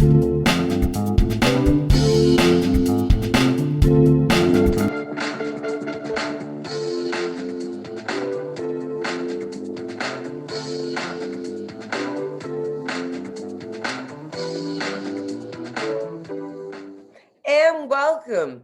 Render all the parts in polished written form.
And welcome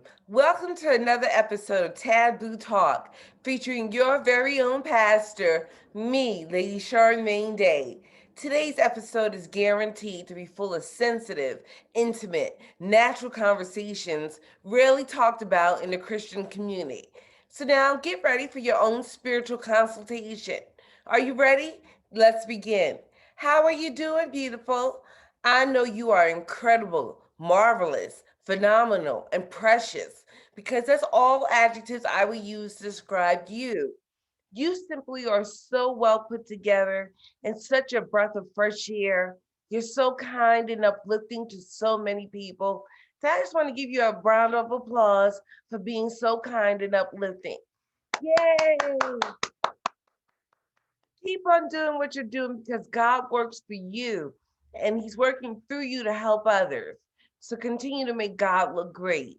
to another episode of Taboo Talk, featuring your very own pastor, me, Lady Charmaine Day. Today's episode is guaranteed to be full of sensitive, intimate, natural conversations rarely talked about in the Christian community. So now get ready for your own spiritual consultation. Are you ready? Let's begin. How are you doing, beautiful? I know you are incredible, marvelous, phenomenal, and precious, because that's all adjectives I would use to describe you. You simply are so well put together and such a breath of fresh air. You're so kind and uplifting to so many people. So I just want to give you a round of applause for being so kind and uplifting. Yay! Keep on doing what you're doing because God works for you and He's working through you to help others. So continue to make God look great.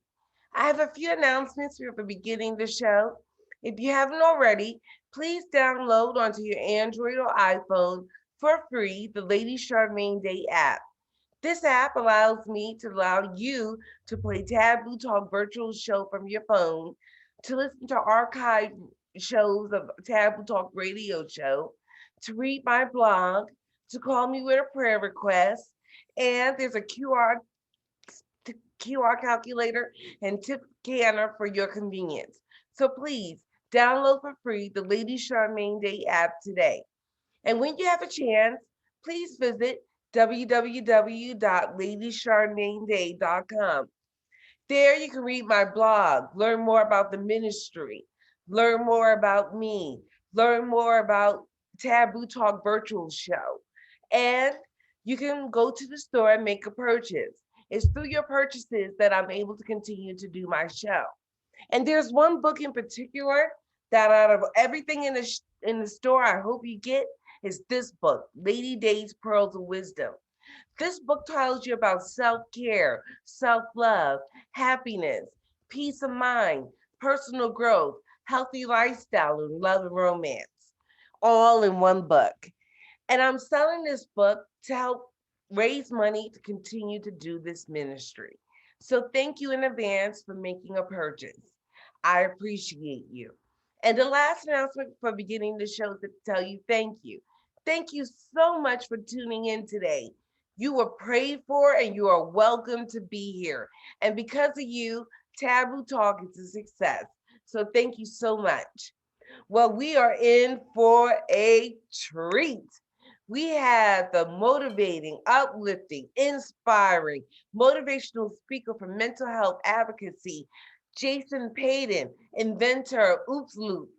I have a few announcements for the beginning of the show. If you haven't already, please download onto your Android or iPhone for free the Lady Charmaine Day app. This app allows me to allow you to play Taboo Talk Virtual Show from your phone, to listen to archived shows of Taboo Talk Radio Show, to read my blog, to call me with a prayer request, and there's a QR calculator and tip scanner for your convenience. So please download for free the Lady Charmaine Day app today. And when you have a chance, please visit www.ladycharmaineday.com. There you can read my blog, learn more about the ministry, learn more about me, learn more about Taboo Talk Virtual Show. And you can go to the store and make a purchase. It's through your purchases that I'm able to continue to do my show. And there's one book in particular that out of everything in the store, I hope you get is this book, Lady Day's Pearls of Wisdom. This book tells you about self-care, self-love, happiness, peace of mind, personal growth, healthy lifestyle, and love and romance, all in one book. And I'm selling this book to help raise money to continue to do this ministry. So thank you in advance for making a purchase. I appreciate you. And the last announcement for beginning the show is to tell you thank you. Thank you so much for tuning in today. You were prayed for and you are welcome to be here. And because of you, Taboo Talk is a success. So thank you so much. Well, we are in for a treat. We have the motivating, uplifting, inspiring, motivational speaker for mental health advocacy, Jason Paden, inventor of OopsLoop.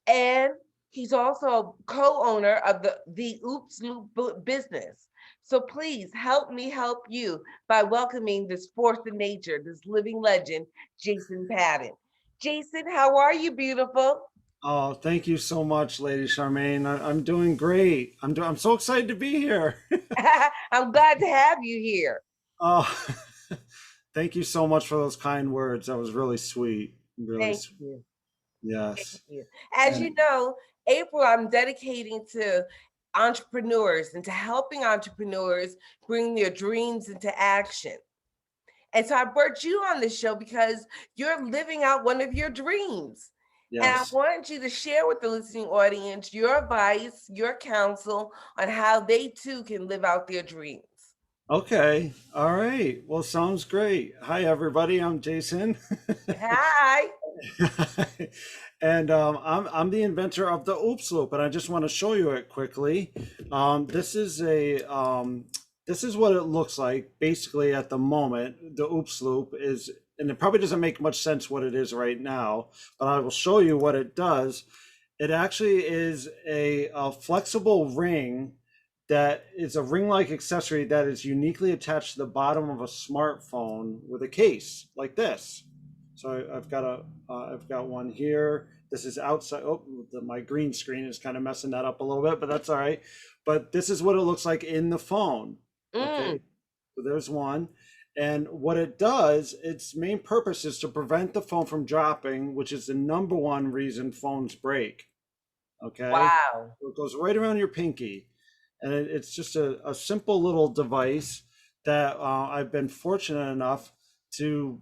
And he's also a co-owner of the OopsLoop business. So please help me help you by welcoming this force of nature, this living legend, Jason Paden. Jason, how are you, beautiful? Oh, thank you so much, Lady Charmaine. I'm doing great. I'm so excited to be here. I'm glad to have you here. Oh, thank you so much for those kind words. That was really sweet. Really Thank sweet. you. Thank Yes. you. As you And know, April, I'm dedicating to entrepreneurs and to helping entrepreneurs bring their dreams into action. And so I brought you on the show because you're living out one of your dreams. And I yes. wanted you to share with the listening audience your advice, your counsel on how they too can live out their dreams. Okay. All right. Well, sounds great. Hi, everybody. I'm Jason. Hi. And I'm the inventor of the OopsLoop, and I just want to show you it quickly. This is what it looks like basically at the moment. The OopsLoop is, and it probably doesn't make much sense what it is right now, but I will show you what it does. It actually is a flexible ring that is a ring-like accessory that is uniquely attached to the bottom of a smartphone with a case like this. So I've got one here. This is outside. Oh, my green screen is kind of messing that up a little bit, but that's all right. But this is what it looks like in the phone. Mm, Okay. So there's one. And what it does, its main purpose is to prevent the phone from dropping, which is the number one reason phones break. Okay. Wow. So it goes right around your pinky. And it's just a simple little device that I've been fortunate enough to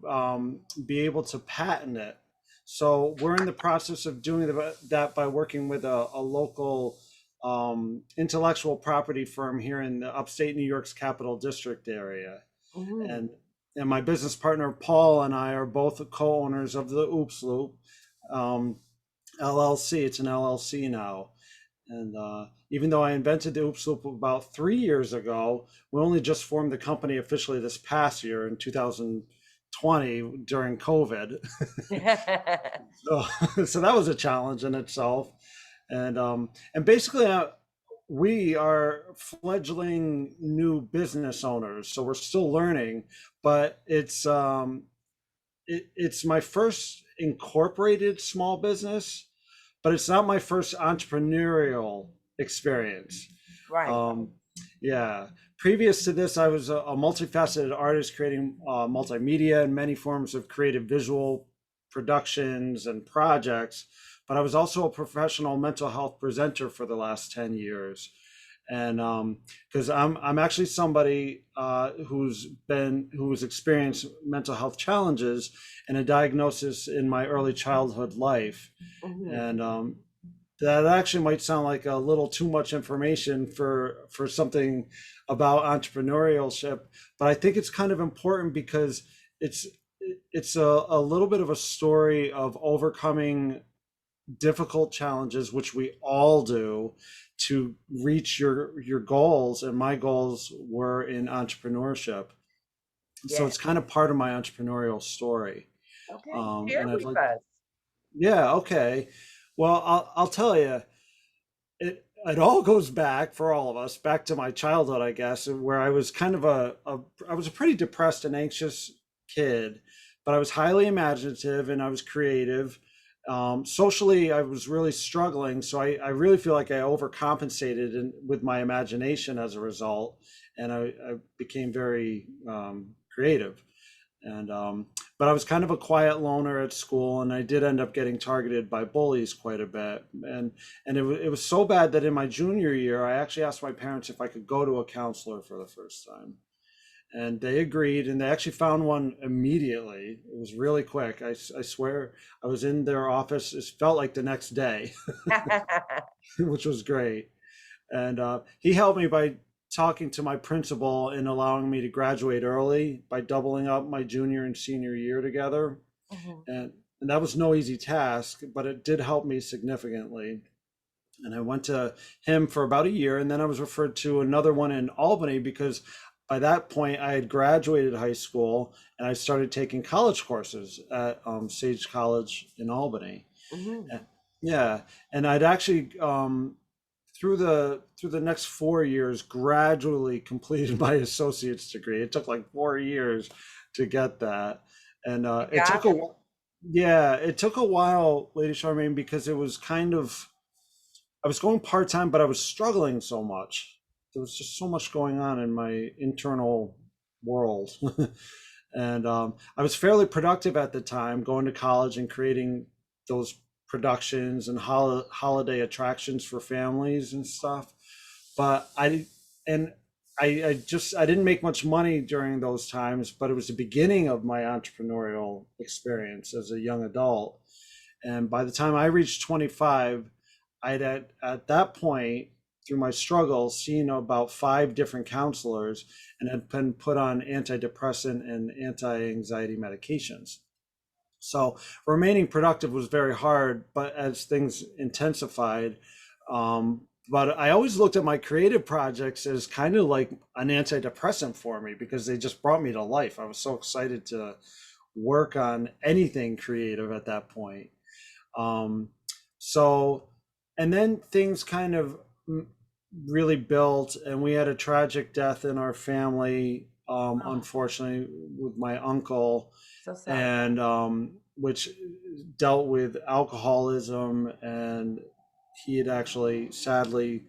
be able to patent it. So we're in the process of doing that by working with a local intellectual property firm here in the upstate New York's Capital District area. Mhm. And and my business partner Paul and I are both co-owners of the OopsLoop LLC. It's an LLC now. And even though I invented the OopsLoop about 3 years ago, we only just formed the company officially this past year in 2020 during COVID. So, so that was a challenge in itself. And basically, we are fledgling new business owners, so we're still learning. But it's my first incorporated small business, but it's not my first entrepreneurial experience. Right. Um, yeah. Previous to this, I was a multifaceted artist creating multimedia and many forms of creative visual productions and projects. But I was also a professional mental health presenter for the last 10 years. And because I'm actually somebody who's experienced mental health challenges and a diagnosis in my early childhood life. Mhm. And that actually might sound like a little too much information for something about entrepreneurship, but I think it's kind of important because it's it's a little bit of a story of overcoming difficult challenges, which we all do, to reach your goals. And my goals were in entrepreneurship, so Yeah. it's kind of part of my entrepreneurial story. Okay. Share And I'd with like, us. yeah, okay. Well, I'll tell you, it all goes back for all of us back to my childhood, I guess, where I was kind of I was a pretty depressed and anxious kid, but I was highly imaginative and I was creative. Socially, I was really struggling, so I really feel like I overcompensated with my imagination as a result, and I became very creative. And but I was kind of a quiet loner at school, and I did end up getting targeted by bullies quite a bit. And it was so bad that in my junior year, I actually asked my parents if I could go to a counselor for the first time, and they agreed, and they actually found one immediately. It was really quick. I swear, I was in their office. It felt like the next day, which was great. And he helped me by talking to my principal and allowing me to graduate early by doubling up my junior and senior year together. Mhm. And that was no easy task, but it did help me significantly. And I went to him for about a year, and then I was referred to another one in Albany because by that point I had graduated high school and I started taking college courses at Sage College in Albany. Mhm. Yeah, and I'd actually through the next 4 years gradually completed my associate's degree. It took like 4 years to get that, and You got it. yeah, it took a while, Lady Charmaine, because it was kind of I was going part time, but I was struggling so much. There was just so much going on in my internal world. And I was fairly productive at the time, going to college and creating those productions and holiday attractions for families and stuff. But and I didn't make much money during those times, but it was the beginning of my entrepreneurial experience as a young adult. And by the time I reached 25, I'd at that point, through my struggles, seen about 5 different counselors and had been put on antidepressant and anti-anxiety medications. So remaining productive was very hard, but as things intensified, but I always looked at my creative projects as kind of like an antidepressant for me because they just brought me to life. I was so excited to work on anything creative at that point. Um, so, and then things kind of really built, and we had a tragic death in our family, Oh, unfortunately, with my uncle, so sorry. and which dealt with alcoholism, and he had actually sadly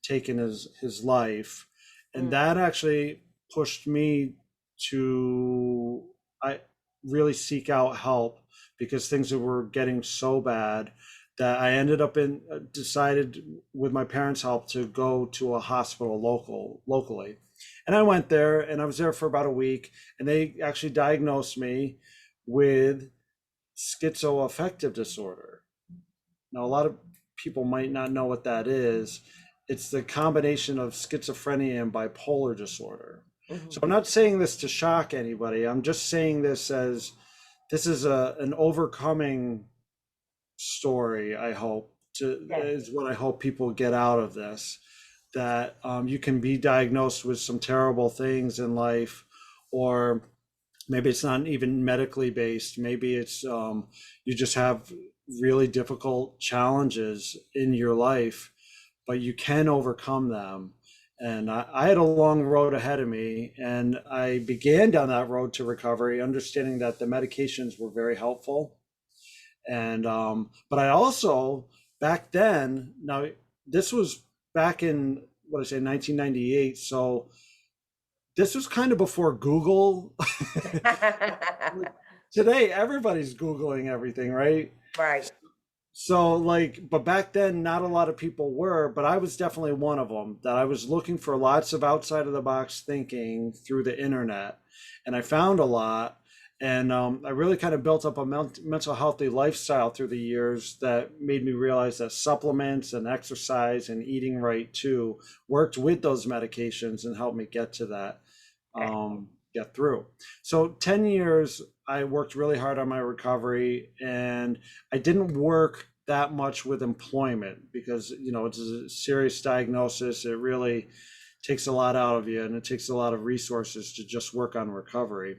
taken his life, and Mm. that actually pushed me to I really seek out help because things were getting so bad that I ended up in decided with my parents' help to go to a hospital locally. And I went there and I was there for about a week and they actually diagnosed me with schizoaffective disorder. Now, a lot of people might not know what that is. It's the combination of schizophrenia and bipolar disorder. So Mhm. I'm not saying this to shock anybody. I'm just saying this as this is an overcoming story. I hope to Yes. is what I hope people get out of this. That you can be diagnosed with some terrible things in life, or maybe it's not even medically based. Maybe it's you just have really difficult challenges in your life, but you can overcome them. And I had a long road ahead of me, and I began down that road to recovery, understanding that the medications were very helpful. And but I also back then, now this was back in what I say 1998, so this was kind of before Google. Today, everybody's Googling everything, right? Right. So, like, but back then, not a lot of people were, but I was definitely one of them that I was looking for lots of outside of the box thinking through the internet. And I found a lot. And I really kind of built up a mental healthy lifestyle through the years that made me realize that supplements and exercise and eating right too worked with those medications and helped me get to that, get through. So 10 years, I worked really hard on my recovery and I didn't work that much with employment because, you know, it's a serious diagnosis. It really takes a lot out of you and it takes a lot of resources to just work on recovery.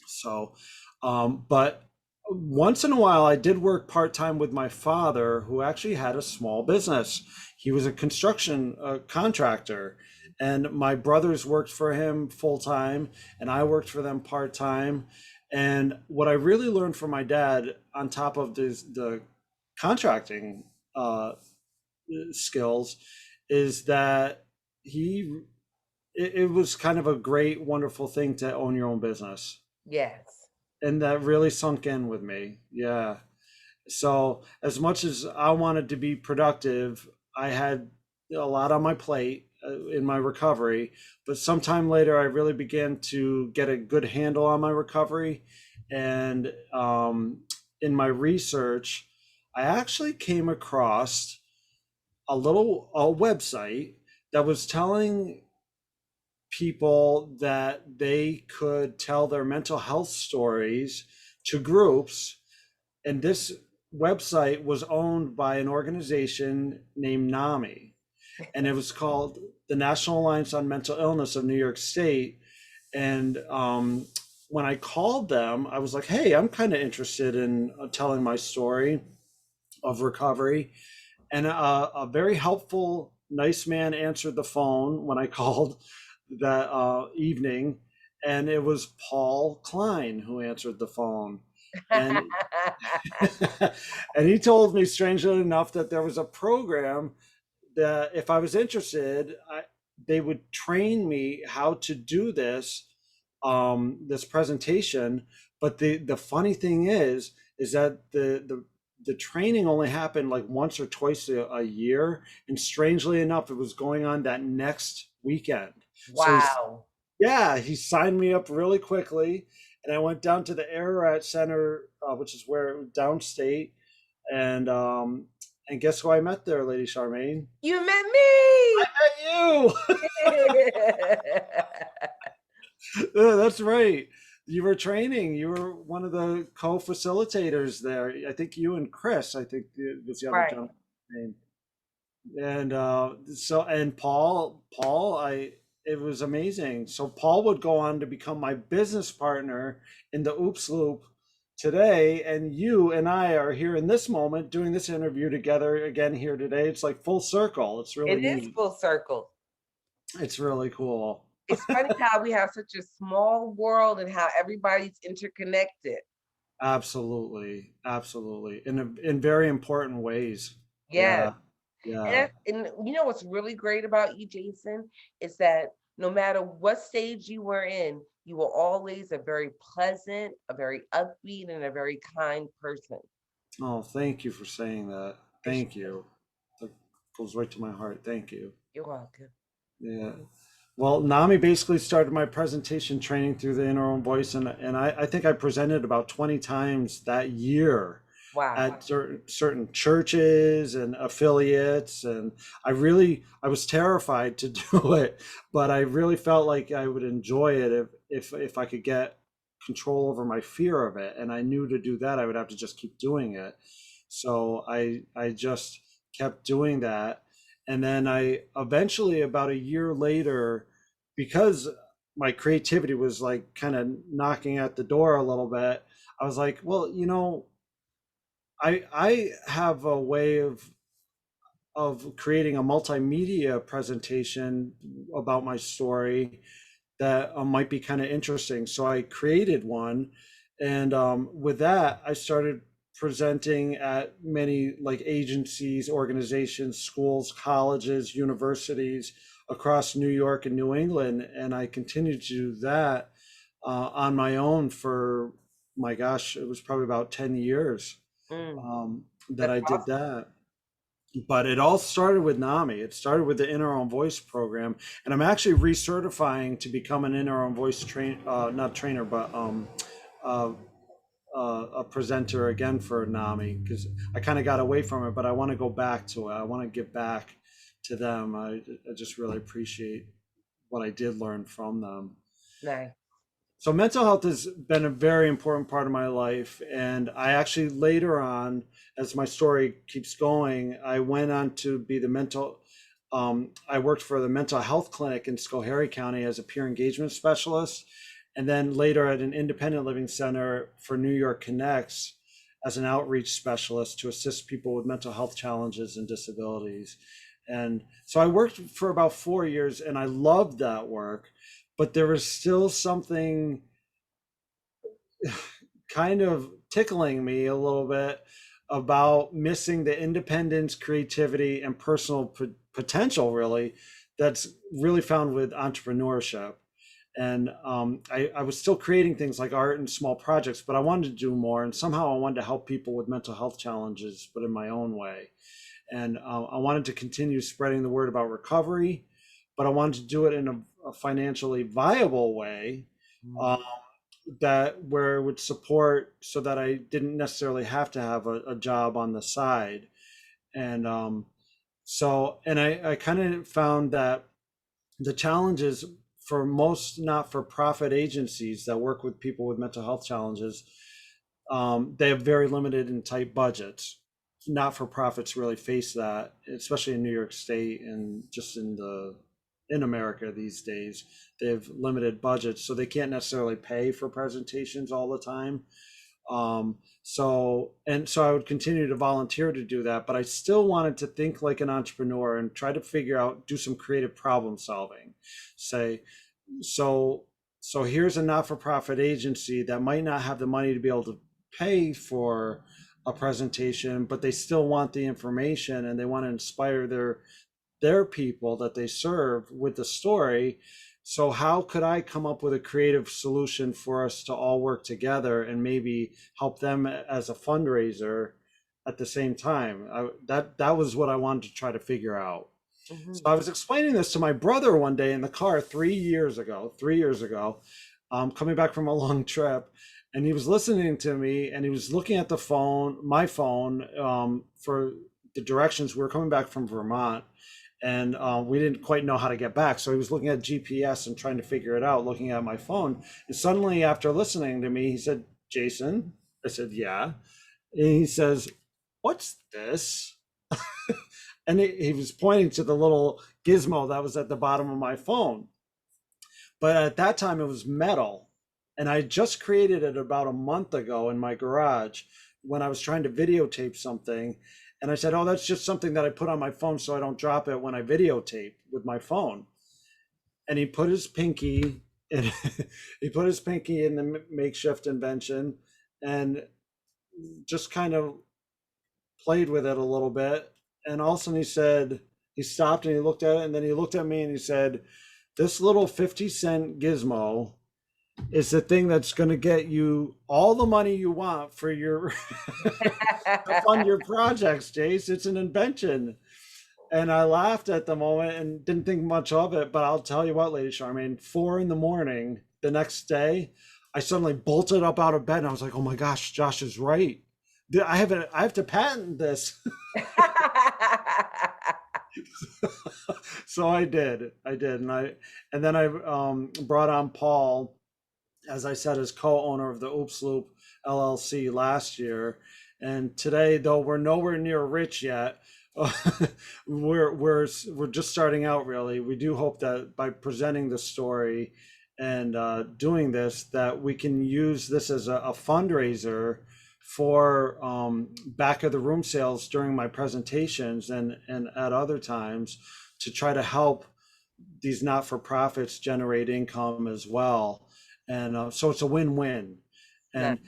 So, but once in a while, I did work part time with my father, who actually had a small business. He was a construction contractor, and my brothers worked for him full time, and I worked for them part time. And what I really learned from my dad, on top of the contracting skills, is that he it was kind of a great, wonderful thing to own your own business, Yes. and that really sunk in with me. Yeah. So as much as I wanted to be productive, I had a lot on my plate in my recovery. But sometime later, I really began to get a good handle on my recovery. And in my research, I actually came across a website that was telling people that they could tell their mental health stories to groups. And this website was owned by an organization named NAMI, and it was called the National Alliance on Mental Illness of New York State. And when I called them, I was like, hey, I'm kind of interested in telling my story of recovery. And a very helpful, nice man answered the phone when I called that evening, and it was Paul Klein who answered the phone. And and he told me, strangely enough, that there was a program that if I was interested, they would train me how to do this presentation. But the funny thing is that the training only happened like once or twice a year, and strangely enough, it was going on that next weekend. So Wow. yeah, he signed me up really quickly, and I went down to the Ararat Center, which is where downstate, and guess who I met there, Lady Charmaine? You met me. You. Yeah, that's right. You were training. You were one of the co-facilitators there. I think you and Chris, I think was the other Right. gentleman's name. And and Paul, it was amazing. So Paul would go on to become my business partner in the OopsLoop today, and you and I are here in this moment doing this interview together again here today. It's like full circle. It's really It is neat. full circle. It's really cool. It's funny how we have such a small world and how everybody's interconnected. Absolutely, absolutely, in very important ways. Yes. Yeah. Yeah. And you know what's really great about you, Jason, is that no matter what stage you were in, you were always a very pleasant, a very upbeat, and a very kind person. Oh, thank you for saying that. For Thank sure. you. That goes right to my heart. Thank you. You're welcome. Yeah. Well, Nami basically started my presentation training through the inner own voice, and I think I presented about 20 times that year Wow. at certain churches and affiliates, and I was terrified to do it, but I really felt like I would enjoy it if I could get control over my fear of it, and I knew to do that I would have to just keep doing it. So I just kept doing that, and then I eventually, about a year later, because my creativity was like kind of knocking at the door a little bit, I was like, well, I have a way of creating a multimedia presentation about my story that might be kind of interesting. So I created one, and with that, I started presenting at many like agencies, organizations, schools, colleges, universities across New York and New England, and I continued to do that on my own for, my gosh, it was probably about 10 years Mm, that that's I did awesome. that. But it all started with NAMI. It started with the Inner Own Voice program, and I'm actually recertifying to become an Inner Own Voice not trainer, but uh, a presenter again for NAMI, because I kind of got away from it, but I want to go back to it. I want to give back to them. I just really appreciate what I did learn from them. Nice. So mental health has been a very important part of my life, and I actually later on, as my story keeps going, I went on to be the mental. I worked for the mental health clinic in Schoharie County as a peer engagement specialist, and then later at an independent living center for New York Connects as an outreach specialist to assist people with mental health challenges and disabilities. And so I worked for about 4 years, and I loved that work, but there was still something kind of tickling me a little bit about missing the independence, creativity, and personal potential, really, that's really found with entrepreneurship. And I was still creating things like art and small projects, but I wanted to do more. And somehow I wanted to help people with mental health challenges, but in my own way. And I wanted to continue spreading the word about recovery, but I wanted to do it in a financially viable way, Mm. uh, that where it would support so that I didn't necessarily have to have a job on the side. And and I kind of found that the challenges for most not-for-profit agencies that work with people with mental health challenges, they have very limited and tight budgets. Not-for-profits really face that, especially in New York State and just in America these days. They have limited budgets, so they can't necessarily pay for presentations all the time. So I would continue to volunteer to do that, but I still wanted to think like an entrepreneur and try to figure out, do some creative problem solving. Say, so so here's a not-for-profit agency that might not have the money to be able to pay for a presentation, but they still want the information and they want to inspire their people that they serve with the story. So how could I come up with a creative solution for us to all work together and maybe help them as a fundraiser at the same time? That was what I wanted to try to figure out. So Mhm. I was explaining this to my brother one day in the car 3 years ago, coming back from a long trip, and he was listening to me and he was looking at my phone, for the directions. We were coming back from Vermont, and we didn't quite know how to get back. So he was looking at GPS and trying to figure it out, looking at my phone. And suddenly, after listening to me, he said, "Jason," I said, "Yeah." And he says, "What's this?" And he was pointing to the little gizmo that was at the bottom of my phone. But at that time, it was metal. And I just created it about a month ago in my garage when I was trying to videotape something. And I said, "Oh, that's just something that I put on my phone so I don't drop it when I videotape with my phone." And he put his pinky in, he put his pinky in the makeshift invention and just kind of played with it a little bit. and all of a sudden he stopped and he looked at it, and then he looked at me and he said, "This little 50-cent gizmo is the thing that's going to get you all the money you want for your to fund your projects, Jace. It's an invention." And I laughed at the moment and didn't think much of it. But I'll tell you what, Lady Charmaine, 4 a.m. the next day, I suddenly bolted up out of bed and I was like, "Oh my gosh, Josh is right. I have to patent this." So I did, and then I brought on Paul, as I said, as co-owner of the OopsLoop LLC last year. And today, though we're nowhere near rich yet, we're just starting out. Really, we do hope that by presenting the story and doing this, that we can use this as a fundraiser for back of the room sales during my presentations and at other times, to try to help these not-for-profits generate income as well. And so it's a win-win. Nice. And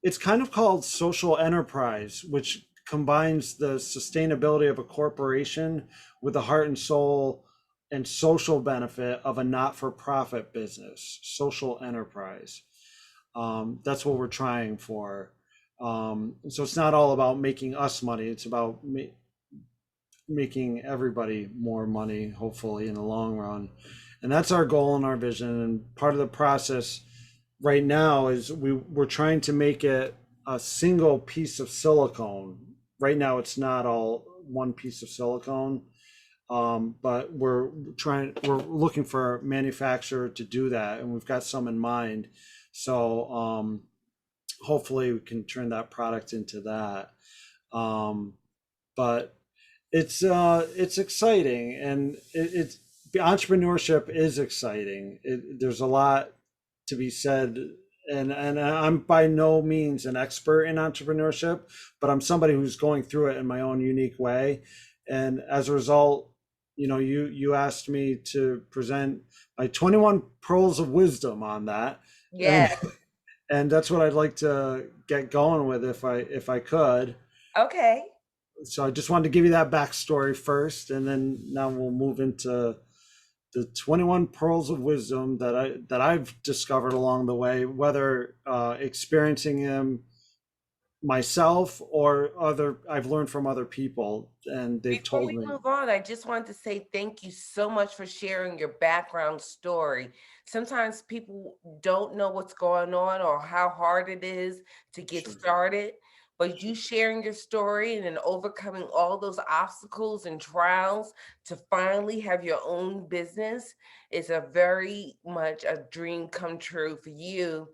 it's kind of called social enterprise, which combines the sustainability of a corporation with the heart and soul and social benefit of a not-for-profit business. Social enterprise. That's what we're trying for. So it's not all about making us money. It's about making everybody more money, hopefully in the long run. And that's our goal and our vision. And part of the process right now is we're trying to make it a single piece of silicone. Right now, it's not all one piece of silicone, but we're looking for a manufacturer to do that, and we've got some in mind. So hopefully we can turn that product into that. But it's exciting, and it's entrepreneurship is exciting. There's a lot to be said, and I'm by no means an expert in entrepreneurship, but I'm somebody who's going through it in my own unique way. And as a result, you asked me to present my 21 pearls of wisdom on that. Yeah. And that's what I'd like to get going with if I could. Okay. So I just wanted to give you that backstory first, and then now we'll move into the 21 pearls of wisdom that I've discovered along the way, whether experiencing them myself or I've learned from other people, and they've Before told we me. move on, I just wanted to say thank you so much for sharing your background story. Sometimes people don't know what's going on or how hard it is to get Sure. started, but you sharing your story and then overcoming all those obstacles and trials to finally have your own business is a very much a dream come true for you.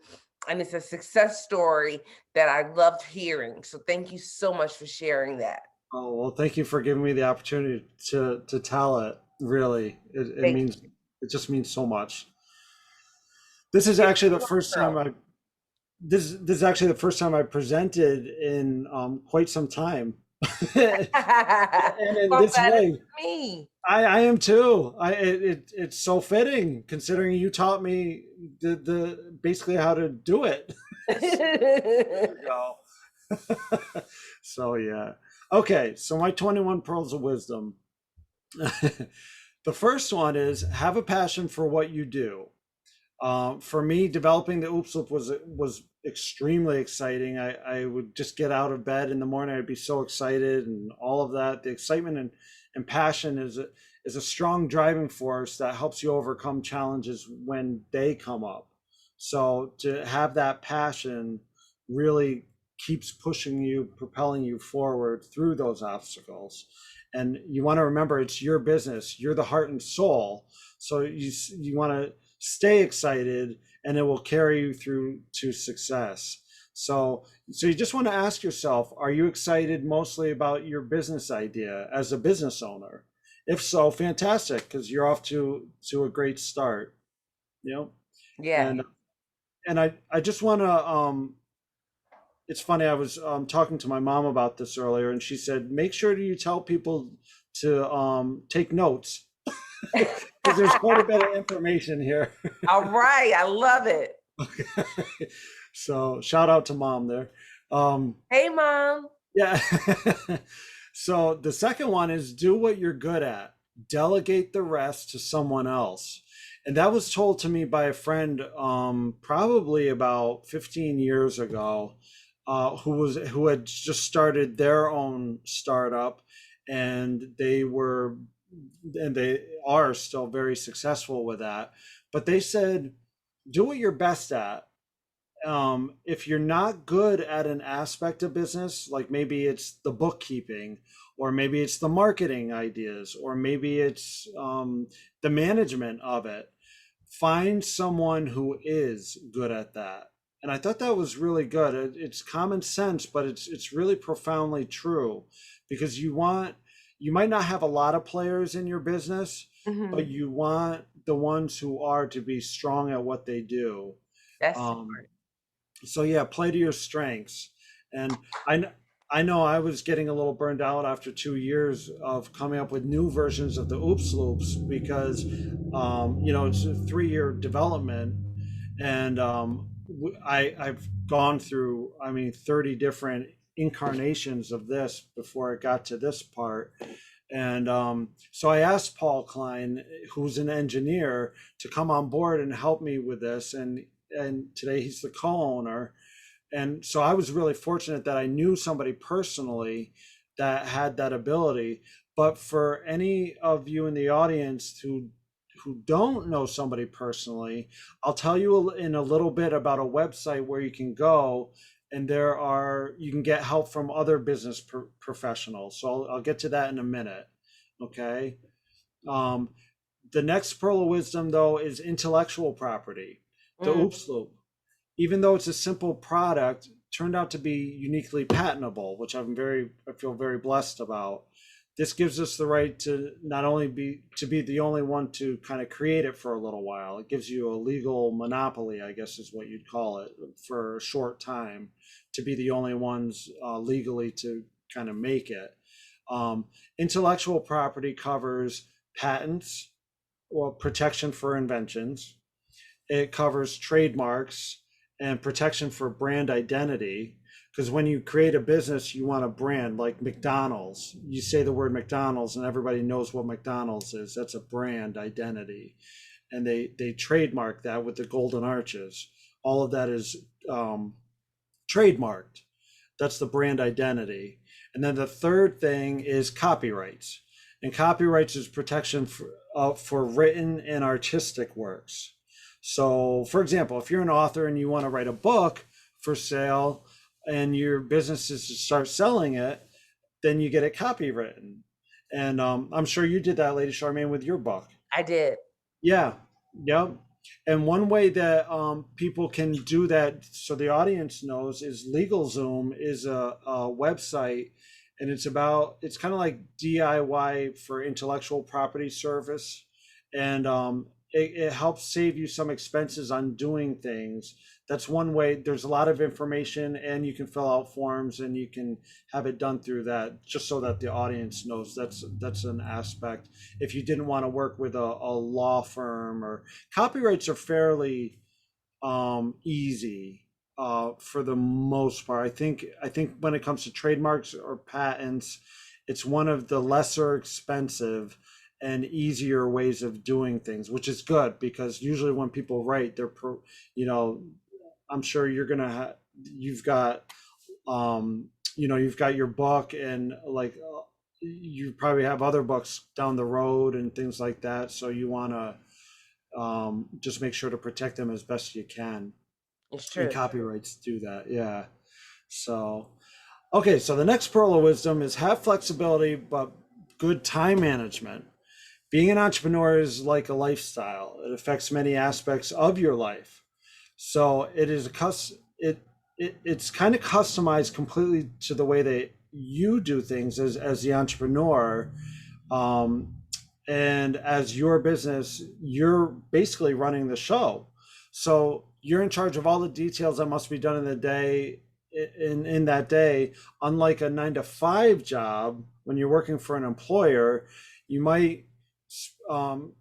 And it's a success story that I loved hearing. So thank you so much for sharing that. Oh, well, thank you for giving me the opportunity to tell it. Really, it Thank means, it just means so much. This is you. actually the You're first time welcome. I this is actually the first time I presented in quite some time. And in Well, I'm this glad it's way, me. I am too. It's so fitting considering you taught me the basically how to do it. There we go. So yeah. Okay, so my 21 pearls of wisdom. The first one is have a passion for what you do. For me, developing the OopsLoop was extremely exciting. I would just get out of bed in the morning. I'd be so excited, and all of that. The excitement and passion is a strong driving force that helps you overcome challenges when they come up. So to have that passion really keeps pushing you, propelling you forward through those obstacles. And you want to remember it's your business. You're the heart and soul. So you want to stay excited, and it will carry you through to success. So you just want to ask yourself, are you excited mostly about your business idea as a business owner? If so, fantastic, because you're off to a great start. You know, Yeah. and I just want to it's funny, I was talking to my mom about this earlier, and she said, make sure you tell people to take notes because there's quite a bit of information here. All right. I love it. So shout out to mom there. Hey, Mom. Yeah. So the second one is do what you're good at, delegate the rest to someone else. And that was told to me by a friend probably about 15 years ago, who had just started their own startup, and they are still very successful with that. But they said, do what you're best at. If you're not good at an aspect of business, like maybe it's the bookkeeping, or maybe it's the marketing ideas, or maybe it's the management of it, find someone who is good at that. And I thought that was really good. It's common sense, but it's really profoundly true, because you might not have a lot of players in your business, but Mhm. you want the ones who are to be strong at what they do. That's Um, smart. so yeah, play to your strengths. And I know I was getting a little burned out after 2 years of coming up with new versions of the Oops Loops, because it's a 3 year development, and I've gone through, I mean, 30 different incarnations of this before I got to this part. And so I asked Paul Klein, who's an engineer, to come on board and help me with this. And today he's the co-owner. And so I was really fortunate that I knew somebody personally that had that ability. But for any of you in the audience who don't know somebody personally, I'll tell you in a little bit about a website where you can go, and you can get help from other business professionals. So I'll get to that in a minute. Okay. Um, the next pearl of wisdom, though, is intellectual property. The Mm, Oops Loop, even though it's a simple product, turned out to be uniquely patentable, which I feel very blessed about. This gives us the right to not only be the only one to kind of create it for a little while. It gives you a legal monopoly, I guess is what you'd call it, for a short time, to be the only ones legally to kind of make it. Intellectual property covers patents, or protection for inventions. It covers trademarks and protection for brand identity. Because when you create a business, you want a brand like McDonald's. You say the word McDonald's, and everybody knows what McDonald's is. That's a brand identity. And they trademark that with the golden arches. All of that is trademarked. That's the brand identity. And then the third thing is copyrights. And copyrights is protection for written and artistic works. So, for example, if you're an author and you want to write a book for sale, and your business is to start selling it, then you get it copywritten. And I'm sure you did that, Lady Charmaine, with your book. I did. Yeah, yep. And one way that people can do that, so the audience knows, is LegalZoom is a website, and it's kind of like DIY for intellectual property service, and it helps save you some expenses on doing things. That's one way. There's a lot of information, and you can fill out forms, and you can have it done through that, just so that the audience knows that's an aspect. If you didn't want to work with a law firm, or copyrights are fairly easy for the most part. I think when it comes to trademarks or patents, it's one of the lesser expensive and easier ways of doing things, which is good, because usually when people write, you know, I'm sure you've got you've got your book, and like you probably have other books down the road and things like that. So you want to just make sure to protect them as best you can. It's And true. copyrights do that. Yeah. So, okay. So the next pearl of wisdom is have flexibility, but good time management. Being an entrepreneur is like a lifestyle. It affects many aspects of your life. So it's kind of customized completely to the way that you do things as the entrepreneur. Um, and as your business, you're basically running the show. So you're in charge of all the details that must be done in the day, in that day. Unlike a 9 to 5 job, when you're working for an employer, you might, um,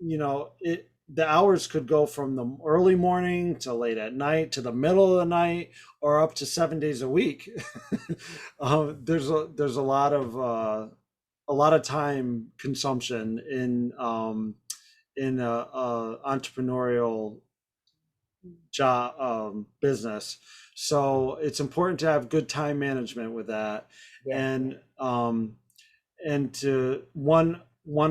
it the hours could go from the early morning to late at night to the middle of the night, or up to 7 days a week. There's a lot of time consumption in a entrepreneurial job business. So it's important to have good time management with that. Yeah. And to one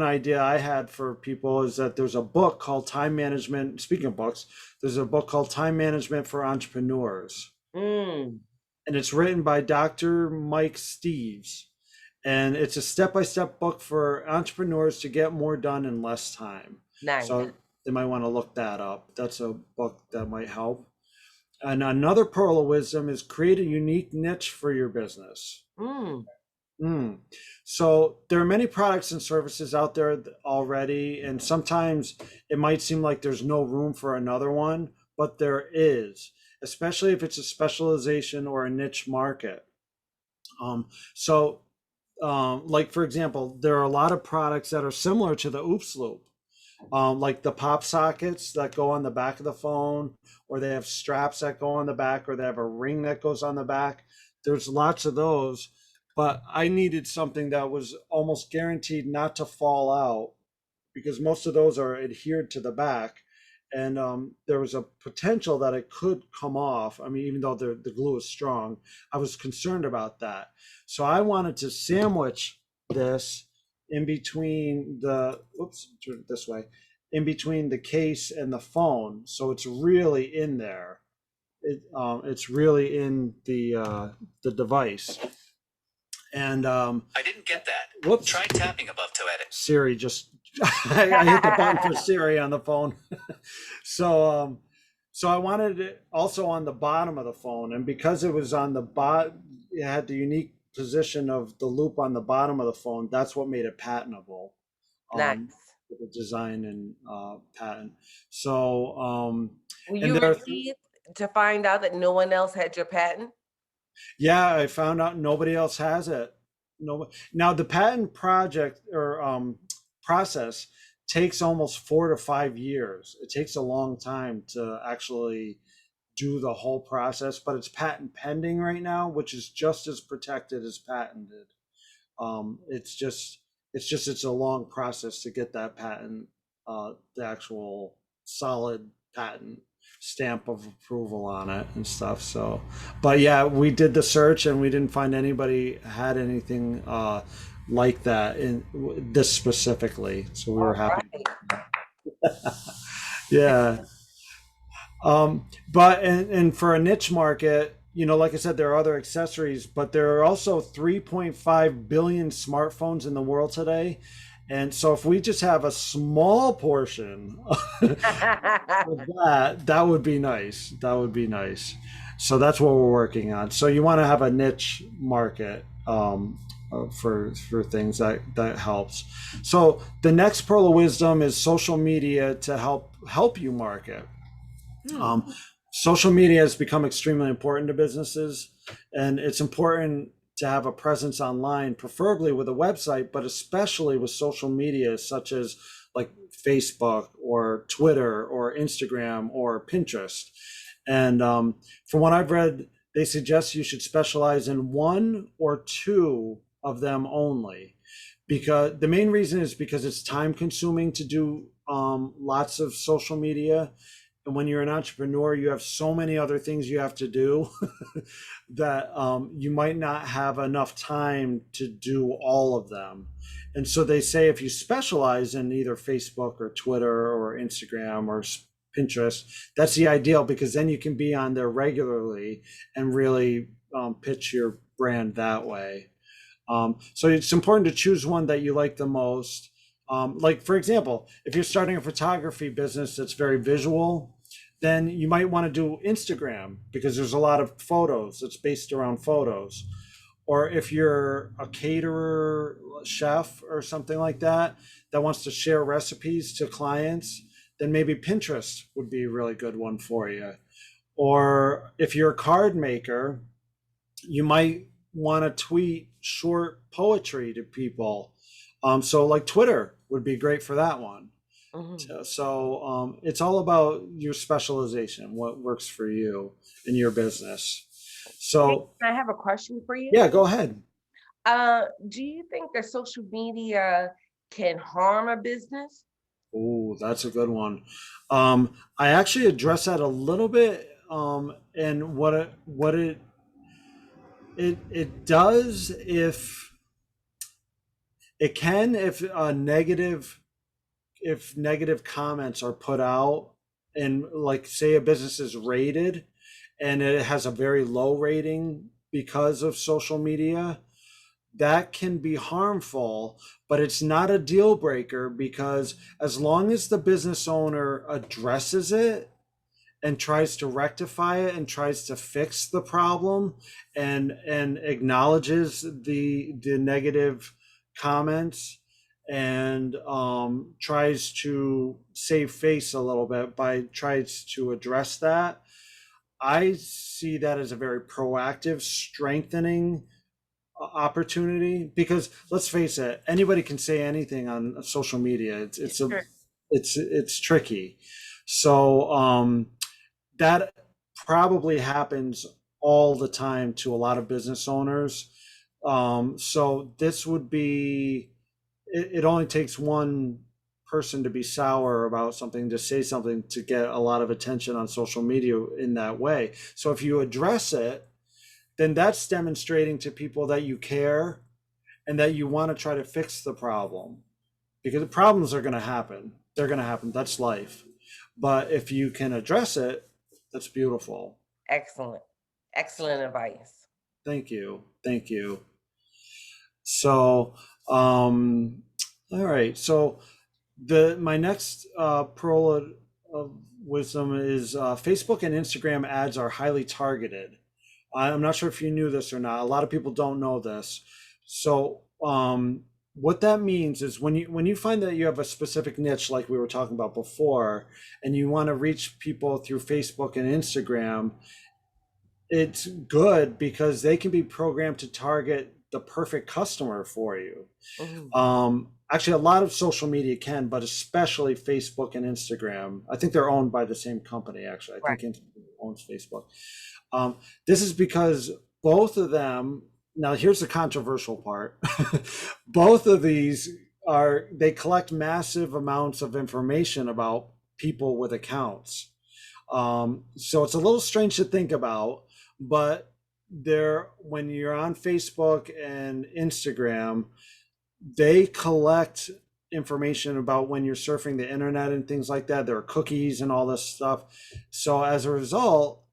idea I had for people is that there's a book called Time Management. Speaking of books, there's a book called Time Management for Entrepreneurs, Mm, and it's written by Dr. Mike Steves. And it's a step-by-step book for entrepreneurs to get more done in less time. nice. So they might want to look that up. That's a book that might help. And another pearl of wisdom is create a unique niche for your business. Mm, Mm. So there are many products and services out there already, and sometimes it might seem like there's no room for another one, but there is, especially if it's a specialization or a niche market. Um, so, like for example, there are a lot of products that are similar to the OopsLoop, like the pop sockets that go on the back of the phone, or they have straps that go on the back, or they have a ring that goes on the back. There's lots of those, but I needed something that was almost guaranteed not to fall out, because most of those are adhered to the back, and there was a potential that it could come off. I mean, even though the glue is strong, I was concerned about that. So I wanted to sandwich this in between the, oops, turn it this way, in between the case and the phone, so it's really in there. It's really in the device. And I didn't get that. whoops, Try tapping above to edit. Siri just I hit the button for Siri on the phone. So so I wanted it also on the bottom of the phone, and because it was on the it had the unique position of the loop on the bottom of the phone. That's what made it patentable. nice. With the design and patent. So Were and you there are relieved to find out that no one else had your patent? yeah, I found out nobody else has it. No, now the patent project or process takes almost 4 to 5 years. It takes a long time to actually do the whole process, but it's patent pending right now, which is just as protected as patented. It's just it's a long process to get that patent, the actual solid patent stamp of approval on it and stuff. So, but yeah, we did the search and we didn't find anybody had anything like that in this specifically. So we were All happy. right. Yeah. But and for a niche market, you know, like I said, there are other accessories, but there are also 3.5 billion smartphones in the world today. And so if we just have a small portion of that would be nice. That would be nice. So that's what we're working on. So you want to have a niche market for things that helps. So the next pearl of wisdom is social media to help you market. Social media has become extremely important to businesses, and it's important to have a presence online, preferably with a website, but especially with social media such as like Facebook or Twitter or Instagram or Pinterest. And from what I've read, they suggest you should specialize in one or two of them only, because the main reason is because it's time consuming to do lots of social media. And when you're an entrepreneur, you have so many other things you have to do that you might not have enough time to do all of them. And so they say if you specialize in either Facebook or Twitter or Instagram or Pinterest, that's the ideal, because then you can be on there regularly and really pitch your brand that way. So it's important to choose one that you like the most. Like, for example, if you're starting a photography business that's very visual, then you might want to do Instagram because there's a lot of photos. It's based around photos. Or if you're a caterer, chef, or something like that, that wants to share recipes to clients, then maybe Pinterest would be a really good one for you. Or if you're a card maker, you might want to tweet short poetry to people. So like Twitter would be great for that one. Mhm. So it's all about your specialization, what works for you in your business. Hey, So I have a question for you. yeah, go ahead. Do you think that social media can harm a business? Oh, that's a good one. I actually address that a little bit, and what it does, if it can, if negative comments are put out, and like say a business is rated and it has a very low rating because of social media, that can be harmful, but it's not a deal breaker, because as long as the business owner addresses it and tries to rectify it and tries to fix the problem, and acknowledges the negative comments, and tries to save face a little bit by tries to address that, I see that as a very proactive, strengthening opportunity, because let's face it, anybody can say anything on social media. Sure. It's tricky. So that probably happens all the time to a lot of business owners. So this would be, it only takes one person to be sour about something, to say something, to get a lot of attention on social media in that way. So if you address it, then that's demonstrating to people that you care and that you want to try to fix the problem, because the problems are going to happen. They're going to happen. That's life. But if you can address it, that's beautiful. Excellent. Excellent advice. Thank you. Thank you. So, all right. So my next pearl of wisdom is Facebook and Instagram ads are highly targeted. I'm not sure if you knew this or not. A lot of people don't know this. So what that means is, when you find that you have a specific niche, like we were talking about before, and you want to reach people through Facebook and Instagram, it's good because they can be programmed to target the perfect customer for you. Mhm. Actually, a lot of social media can, but especially Facebook and Instagram. I think they're owned by the same company, actually. I Right. think Instagram owns Facebook. This is because both of them, now here's the controversial part. Both of these they collect massive amounts of information about people with accounts. So it's a little strange to think about, but when you're on Facebook and Instagram, they collect information about when you're surfing the internet and things like that. There are cookies and all this stuff. So as a result,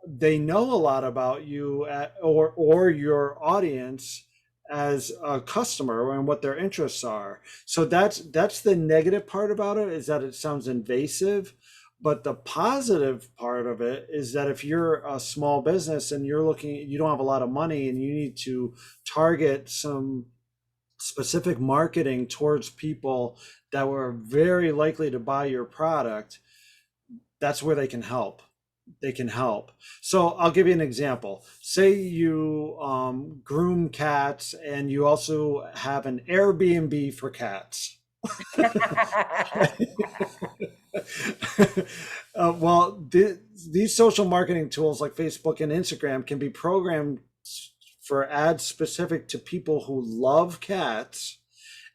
they know a lot about you, or your audience as a customer, and what their interests are. So that's the negative part about it, is that it sounds invasive. But the positive part of it is that if you're a small business and you don't have a lot of money, and you need to target some specific marketing towards people that were very likely to buy your product, that's where they can help. So I'll give you an example. Say you groom cats, and you also have an Airbnb for cats. Well, these social marketing tools like Facebook and Instagram can be programmed for ads specific to people who love cats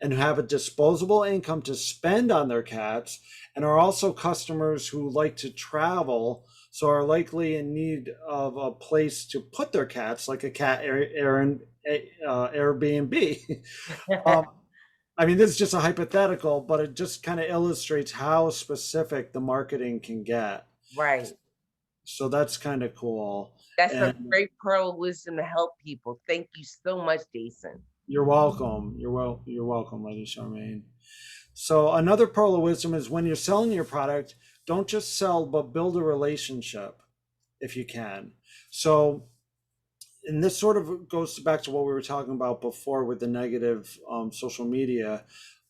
and who have a disposable income to spend on their cats, and are also customers who like to travel, so are likely in need of a place to put their cats, like a cat Airbnb. um, I mean, this is just a hypothetical, but it just kind of illustrates how specific the marketing can get. Right. So that's kind of cool. That's a And great pearl of wisdom to help people. Thank you so much, Jason. you're welcome. You're welcome, Lady Charmaine. So another pearl of wisdom is, when you're selling your product, don't just sell, but build a relationship if you can. So, and this sort of goes back to what we were talking about before with the negative social media.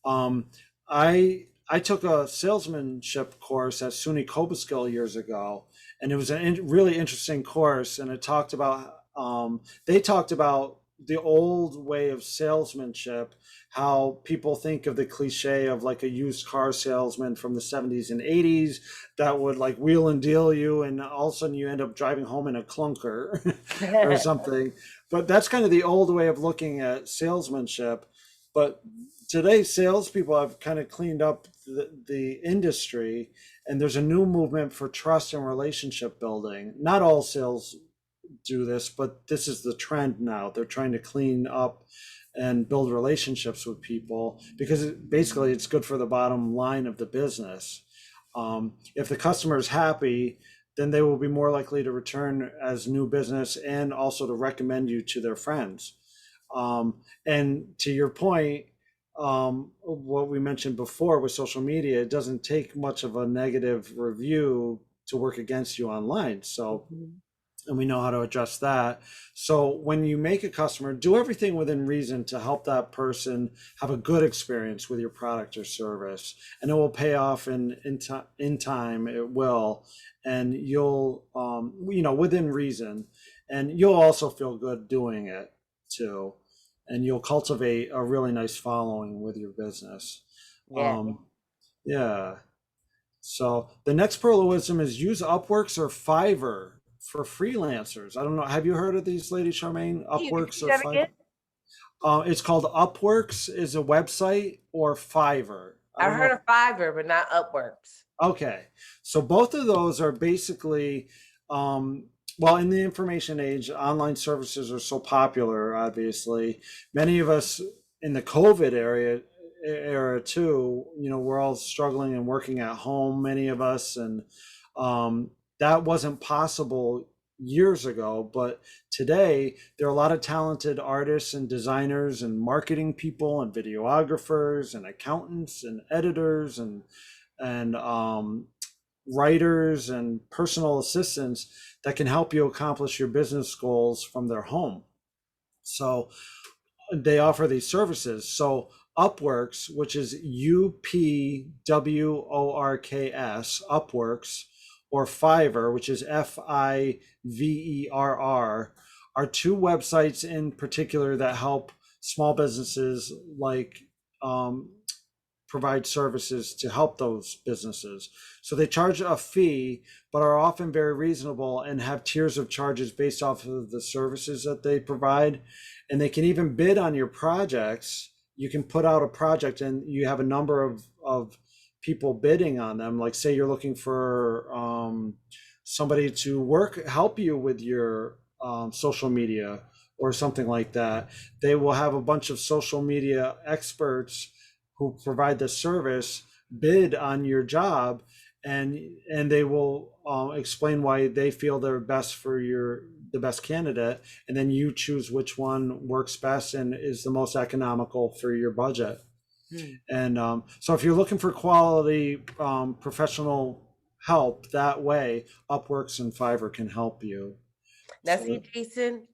Um, I took a salesmanship course at SUNY Cobleskill years ago, and it was a really interesting course. And it talked about they talked about the old way of salesmanship, how people think of the cliche of like a used car salesman from the 70s and 80s that would like wheel and deal you, and all of a sudden you end up driving home in a clunker or something. But that's kind of the old way of looking at salesmanship. But today, salespeople have kind of cleaned up the industry, and there's a new movement for trust and relationship building. Not all sales do this, but this is the trend now. They're trying to clean up and build relationships with people because basically it's good for the bottom line of the business. If the customer is happy, then they will be more likely to return as new business and also to recommend you to their friends. And to your point, what we mentioned before with social media, it doesn't take much of a negative review to work against you online. So, and we know how to address that. So when you make a customer, do everything within reason to help that person have a good experience with your product or service, and it will pay off in time. It will, and you'll within reason, and you'll also feel good doing it too, and you'll cultivate a really nice following with your business. Yeah. Yeah. So the next pearl of wisdom is use Upworks or Fiverr for freelancers. I don't know. Have you heard of these, Lady Charmaine? Upworks or Fiverr? It's called Upworks is a website, or Fiverr. I heard of Fiverr, but not Upworks. Okay. So both of those are basically, well, in the information age, online services are so popular, obviously. Many of us in the COVID era too, we're all struggling and working at home, many of us, and that wasn't possible years ago. But today there are a lot of talented artists and designers and marketing people and videographers and accountants and editors and writers and personal assistants that can help you accomplish your business goals from their home. So they offer these services. So Upworks, which is UPWORKS, Upworks, or Fiverr, which is FIVERR, are two websites in particular that help small businesses like provide services to help those businesses. So they charge a fee, but are often very reasonable and have tiers of charges based off of the services that they provide. And they can even bid on your projects. You can put out a project and you have a number of people bidding on them. Like say you're looking for somebody to help you with your social media or something like that. They will have a bunch of social media experts who provide the service bid on your job, and they will explain why they feel they're best for the best candidate, and then you choose which one works best and is the most economical for your budget. And so if you're looking for quality professional help that way, Upworks and Fiverr can help you. Now, see, Jason,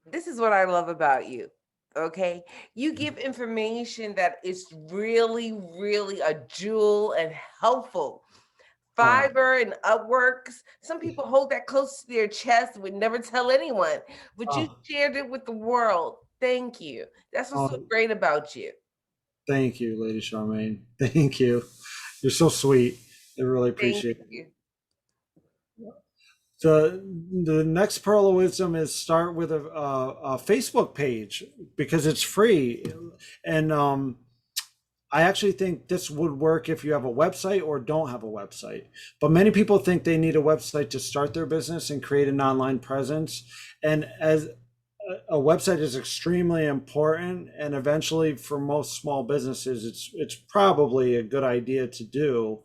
this is what I love about you. Okay, you give information that is really, really a jewel and helpful. Fiverr and Upworks, some people hold that close to their chest and would never tell anyone, but you shared it with the world. Thank you. That's what's so great about you. Thank you, Lady Charmaine. Thank you. You're so sweet. I really appreciate it. The next pearl of wisdom is start with a Facebook page because it's free. And I actually think this would work if you have a website or don't have a website. But many people think they need a website to start their business and create an online presence. And as a website is extremely important, and eventually for most small businesses, it's probably a good idea to do,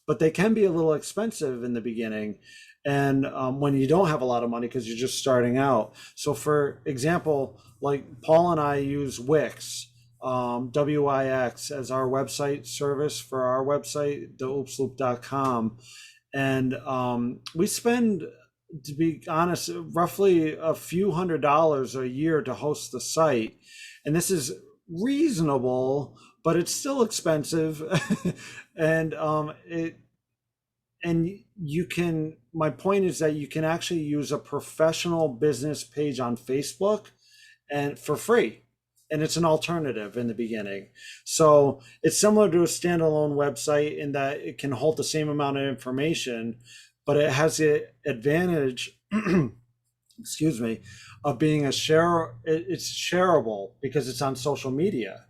but they can be a little expensive in the beginning. And when you don't have a lot of money because you're just starting out. So for example, like Paul and I use Wix, WIX, as our website service for our website, TheOopsLoop.com. And we spend, to be honest, roughly a few $100s a year to host the site. And this is reasonable, but it's still expensive. And my point is that you can actually use a professional business page on Facebook and for free. And it's an alternative in the beginning. So it's similar to a standalone website in that it can hold the same amount of information, but it has the advantage, excuse me, of being it's shareable because it's on social media.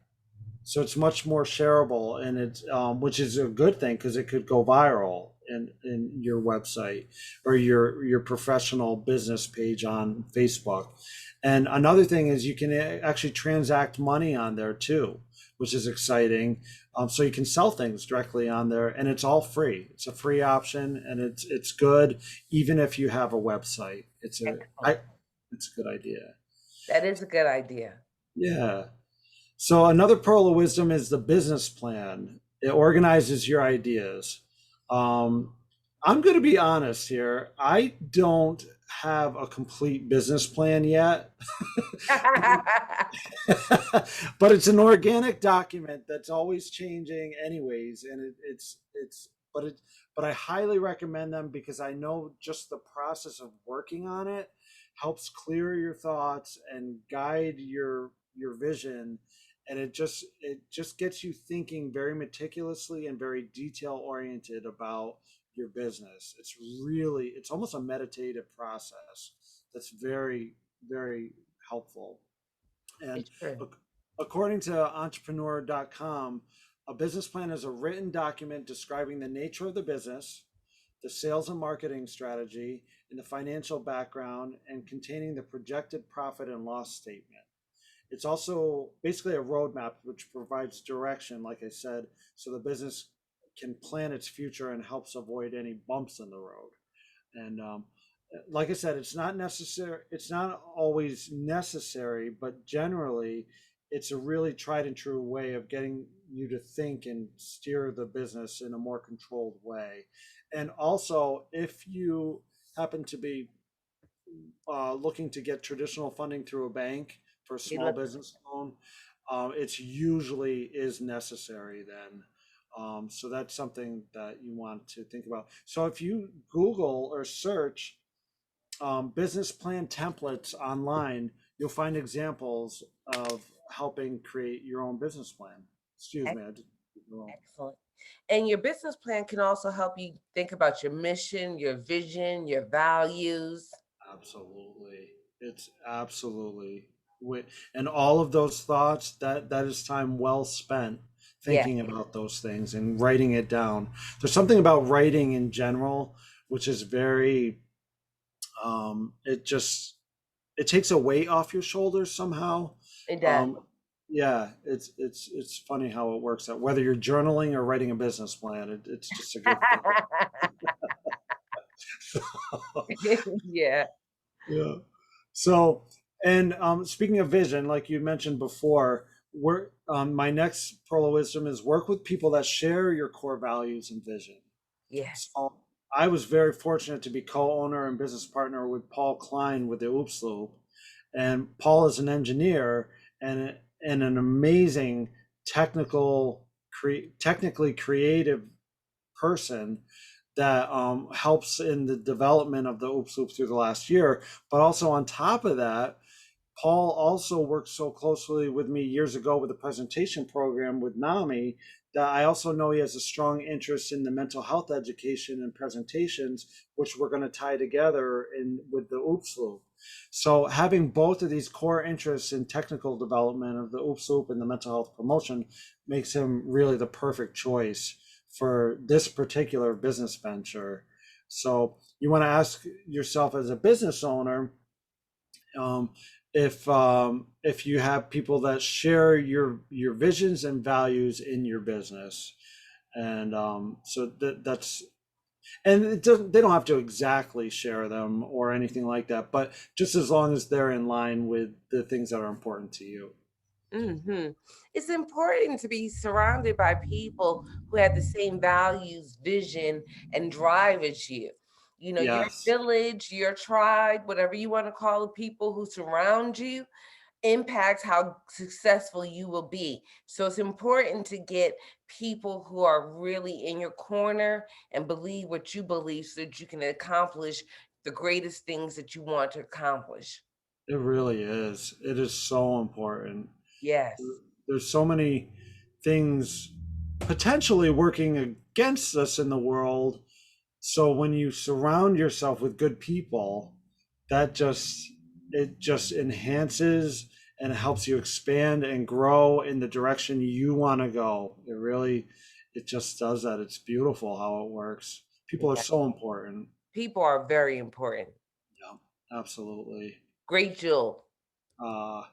So it's much more shareable, and it's which is a good thing because it could go viral in your website or your professional business page on Facebook. And another thing is you can actually transact money on there too, which is exciting. So you can sell things directly on there, and it's all free. It's a free option, and it's good even if you have a website. Excellent. It's a good idea. That is a good idea. Yeah. So another pearl of wisdom is the business plan. It organizes your ideas. Um, I'm going to be honest here. I don't have a complete business plan yet, but it's an organic document that's always changing, anyways. And but but I highly recommend them because I know just the process of working on it helps clear your thoughts and guide your vision, and it just gets you thinking very meticulously and very detail oriented about your business. It's almost a meditative process that's very, very helpful. And It's true. according to entrepreneur.com, a business plan is a written document describing the nature of the business, the sales and marketing strategy, and the financial background, and containing the projected profit and loss statement. It's also basically a roadmap which provides direction, like I said, so the business can plan its future and helps avoid any bumps in the road. And like I said, it's not necessary. It's not always necessary, but generally, it's a really tried and true way of getting you to think and steer the business in a more controlled way. And also, if you happen to be looking to get traditional funding through a bank for a You small look business loan, it's usually is necessary then. So that's something that you want to think about. So if you Google or search business plan templates online, you'll find examples of helping create your own business plan. Excuse me, I did wrong. excellent. And your business plan can also help you think about your mission, your vision, your values. Absolutely. It's absolutely and all of those thoughts, that is time well spent Yeah, thinking about those things and writing it down. There's something about writing in general which is very it takes a weight off your shoulders somehow. it does. Um yeah, it's funny how it works out. Whether you're journaling or writing a business plan, it's just a good thing. Yeah. Yeah. So, and speaking of vision, like you mentioned before, work. My next pearl of wisdom is work with people that share your core values and vision. Yes. So, I was very fortunate to be co-owner and business partner with Paul Klein with the OopsLoop, and Paul is an engineer and an amazing technically creative person that helps in the development of the OopsLoop through the last year. But also on top of that, Paul also worked so closely with me years ago with the presentation program with NAMI that I also know he has a strong interest in the mental health education and presentations, which we're going to tie together in with the OopsLoop. So having both of these core interests in technical development of the OopsLoop and the mental health promotion makes him really the perfect choice for this particular business venture. So you want to ask yourself as a business owner, um, if you have people that share your visions and values in your business, and so that's and they don't have to exactly share them or anything like that, but just as long as they're in line with the things that are important to you. It's important to be surrounded by people who have the same values, vision, and drive as you. You know, your Yes. village, your tribe, whatever you want to call the people who surround you, impacts how successful you will be. So it's important to get people who are really in your corner and believe what you believe so that you can accomplish the greatest things that you want to accomplish. It really is. It is so important. Yes. There's so many things potentially working against us in the world. So when you surround yourself with good people, that just it just enhances and helps you expand and grow in the direction you want to go. It just does that. It's beautiful how it works. People are Yeah. so important. People are very important. Yeah, absolutely. Great Jewel. Uh,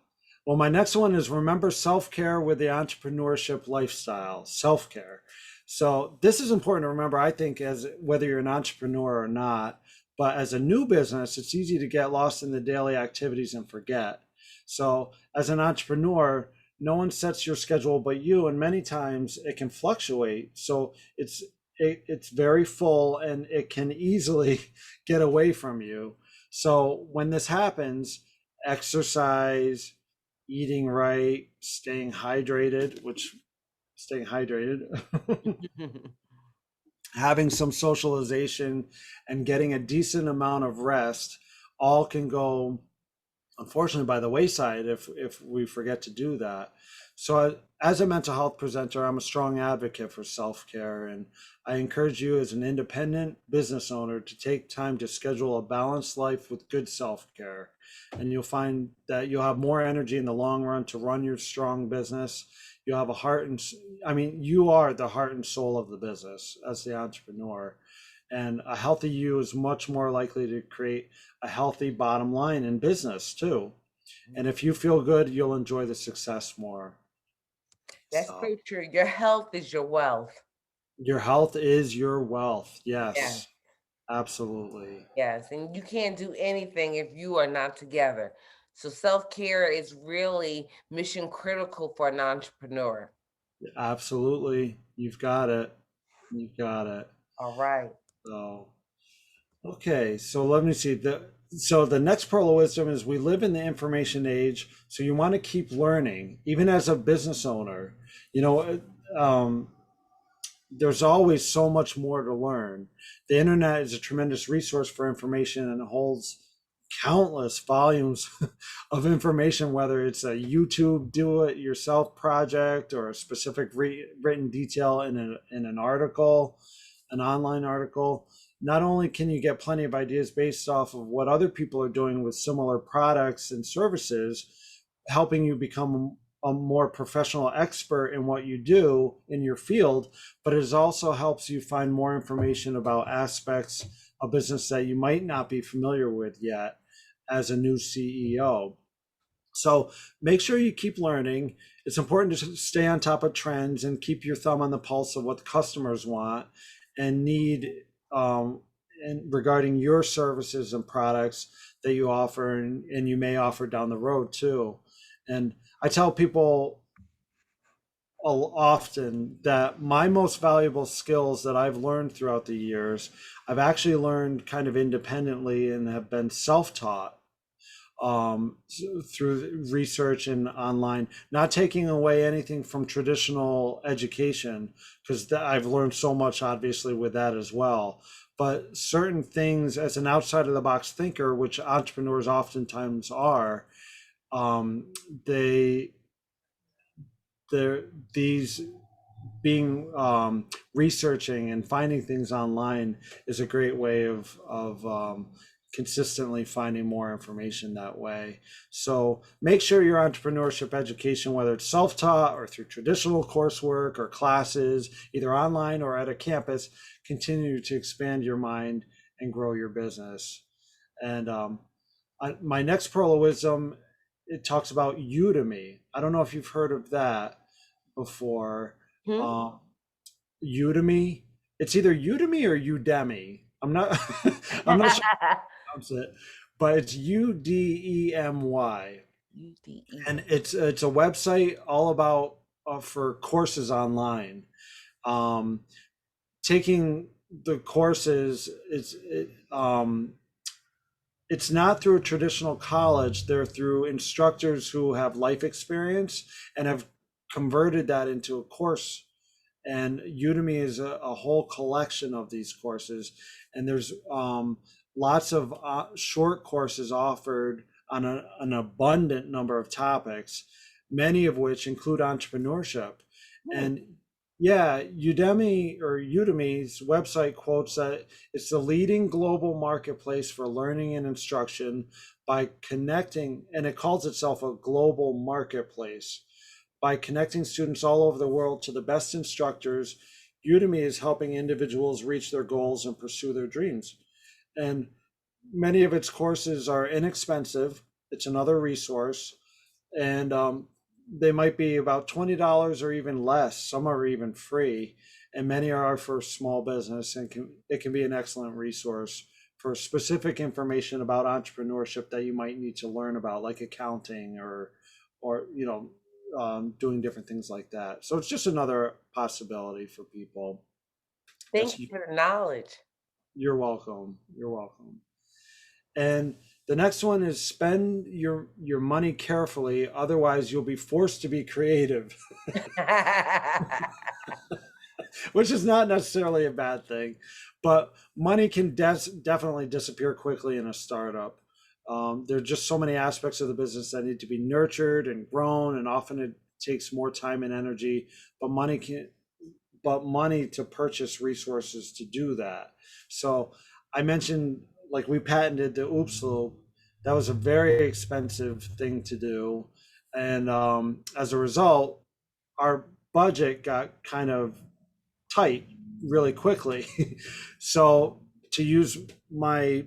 well, my next one is remember self-care with the entrepreneurship lifestyle, self-care. So this is important to remember, I think, as whether you're an entrepreneur or not, but as a new business, it's easy to get lost in the daily activities and forget. So as an entrepreneur, no one sets your schedule but you, and many times it can fluctuate. So it's very full and it can easily get away from you. So when this happens, exercise, eating right, staying hydrated, having some socialization, and getting a decent amount of rest all can go, unfortunately, by the wayside if we forget to do that. So as a mental health presenter, I'm a strong advocate for self-care, and I encourage you as an independent business owner to take time to schedule a balanced life with good self-care. And you'll find that you'll have more energy in the long run to run your strong business. You'll have a heart and, I mean, you are the heart and soul of the business as the entrepreneur. And a healthy you is much more likely to create a healthy bottom line in business too. And if you feel good, you'll enjoy the success more. That's So so true. Your health is your wealth. your health is your wealth. Yeah. Yes, absolutely. Yes. And you can't do anything if you are not together. So self-care is really mission critical for an entrepreneur. Absolutely. You've got it. You've got it. All right. So, okay. So let me see. The next pearl of wisdom is we live in the information age. So you want to keep learning, even as a business owner. You know, there's always so much more to learn. The internet is a tremendous resource for information and holds countless volumes of information, whether it's a YouTube do-it-yourself project or a specific written detail in an article, an online article. Not only can you get plenty of ideas based off of what other people are doing with similar products and services, helping you become a more professional expert in what you do in your field, but it also helps you find more information about aspects of business that you might not be familiar with yet as a new CEO. So make sure you keep learning. It's important to stay on top of trends and keep your thumb on the pulse of what the customers want and need, and regarding your services and products that you offer and you may offer down the road too. And I tell people often that my most valuable skills that I've learned throughout the years, I've actually learned kind of independently and have been self-taught, through research and online, not taking away anything from traditional education, because I've learned so much obviously with that as well. But certain things as an outside of the box thinker, which entrepreneurs oftentimes are, um, they they're these being, researching and finding things online is a great way of consistently finding more information that way. So make sure your entrepreneurship education, whether it's self-taught or through traditional coursework or classes, either online or at a campus, continue to expand your mind and grow your business. And my next pearl of wisdom, it talks about Udemy. I don't know if you've heard of that before. Hmm? Um, Udemy. It's either Udemy or Udemy. I'm not. I'm not sure how to pronounce it, but it's Udemy, UDE. and it's a website all about, for courses online. Um, Taking the courses, it's not through a traditional college. They're through instructors who have life experience and have converted that into a course. And Udemy is a whole collection of these courses. And there's lots of short courses offered on an abundant number of topics, many of which include entrepreneurship. And yeah, Udemy's website quotes that it's the leading global marketplace for learning and instruction by connecting, and it calls itself a global marketplace. By connecting students all over the world to the best instructors, Udemy is helping individuals reach their goals and pursue their dreams. And many of its courses are inexpensive. It's another resource, and they might be about $20 or even less. Some are even free, and many are for small business, and it can be an excellent resource for specific information about entrepreneurship that you might need to learn about, like accounting or doing different things like that. So it's just another possibility for people. Thank you for the knowledge. You're welcome. You're welcome. And the next one is spend your money carefully, otherwise you'll be forced to be creative. Which is not necessarily a bad thing, but money can definitely disappear quickly in a startup. There are just so many aspects of the business that need to be nurtured and grown, and often it takes more time and energy, but money to purchase resources to do that. So I mentioned, like, we patented the OopsLoop. That was a very expensive thing to do. And as a result, our budget got kind of tight really quickly. So to use my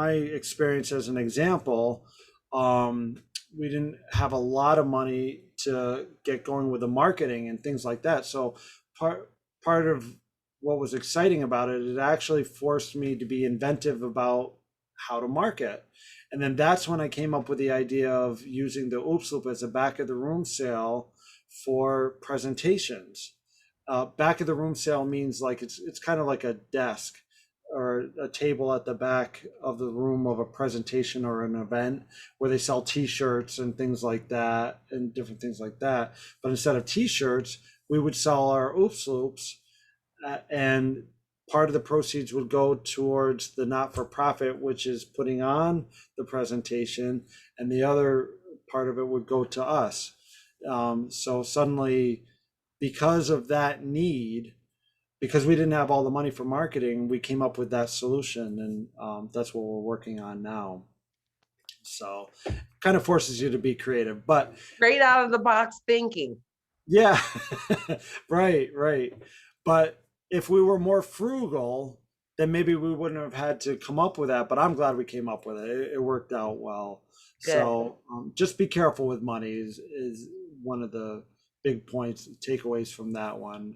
experience as an example, we didn't have a lot of money to get going with the marketing and things like that. So part of what was exciting about it, it actually forced me to be inventive about how to market. And then that's when I came up with the idea of using the OopsLoop as a back of the room sale for presentations. Back of the room sale means like it's kind of like a desk or a table at the back of the room of a presentation or an event where they sell t-shirts and things like that and different things like that. But instead of t-shirts, we would sell our OopsLoops, and part of the proceeds would go towards the not-for-profit, which is putting on the presentation, and the other part of it would go to us. So suddenly, because of that need, because we didn't have all the money for marketing, we came up with that solution, and that's what we're working on now. So kind of forces you to be creative, but Straight out of the box thinking. yeah, right. But if we were more frugal, then maybe we wouldn't have had to come up with that. But I'm glad we came up with it. It worked out well. Good. So just be careful with money is one of the big points, takeaways from that one.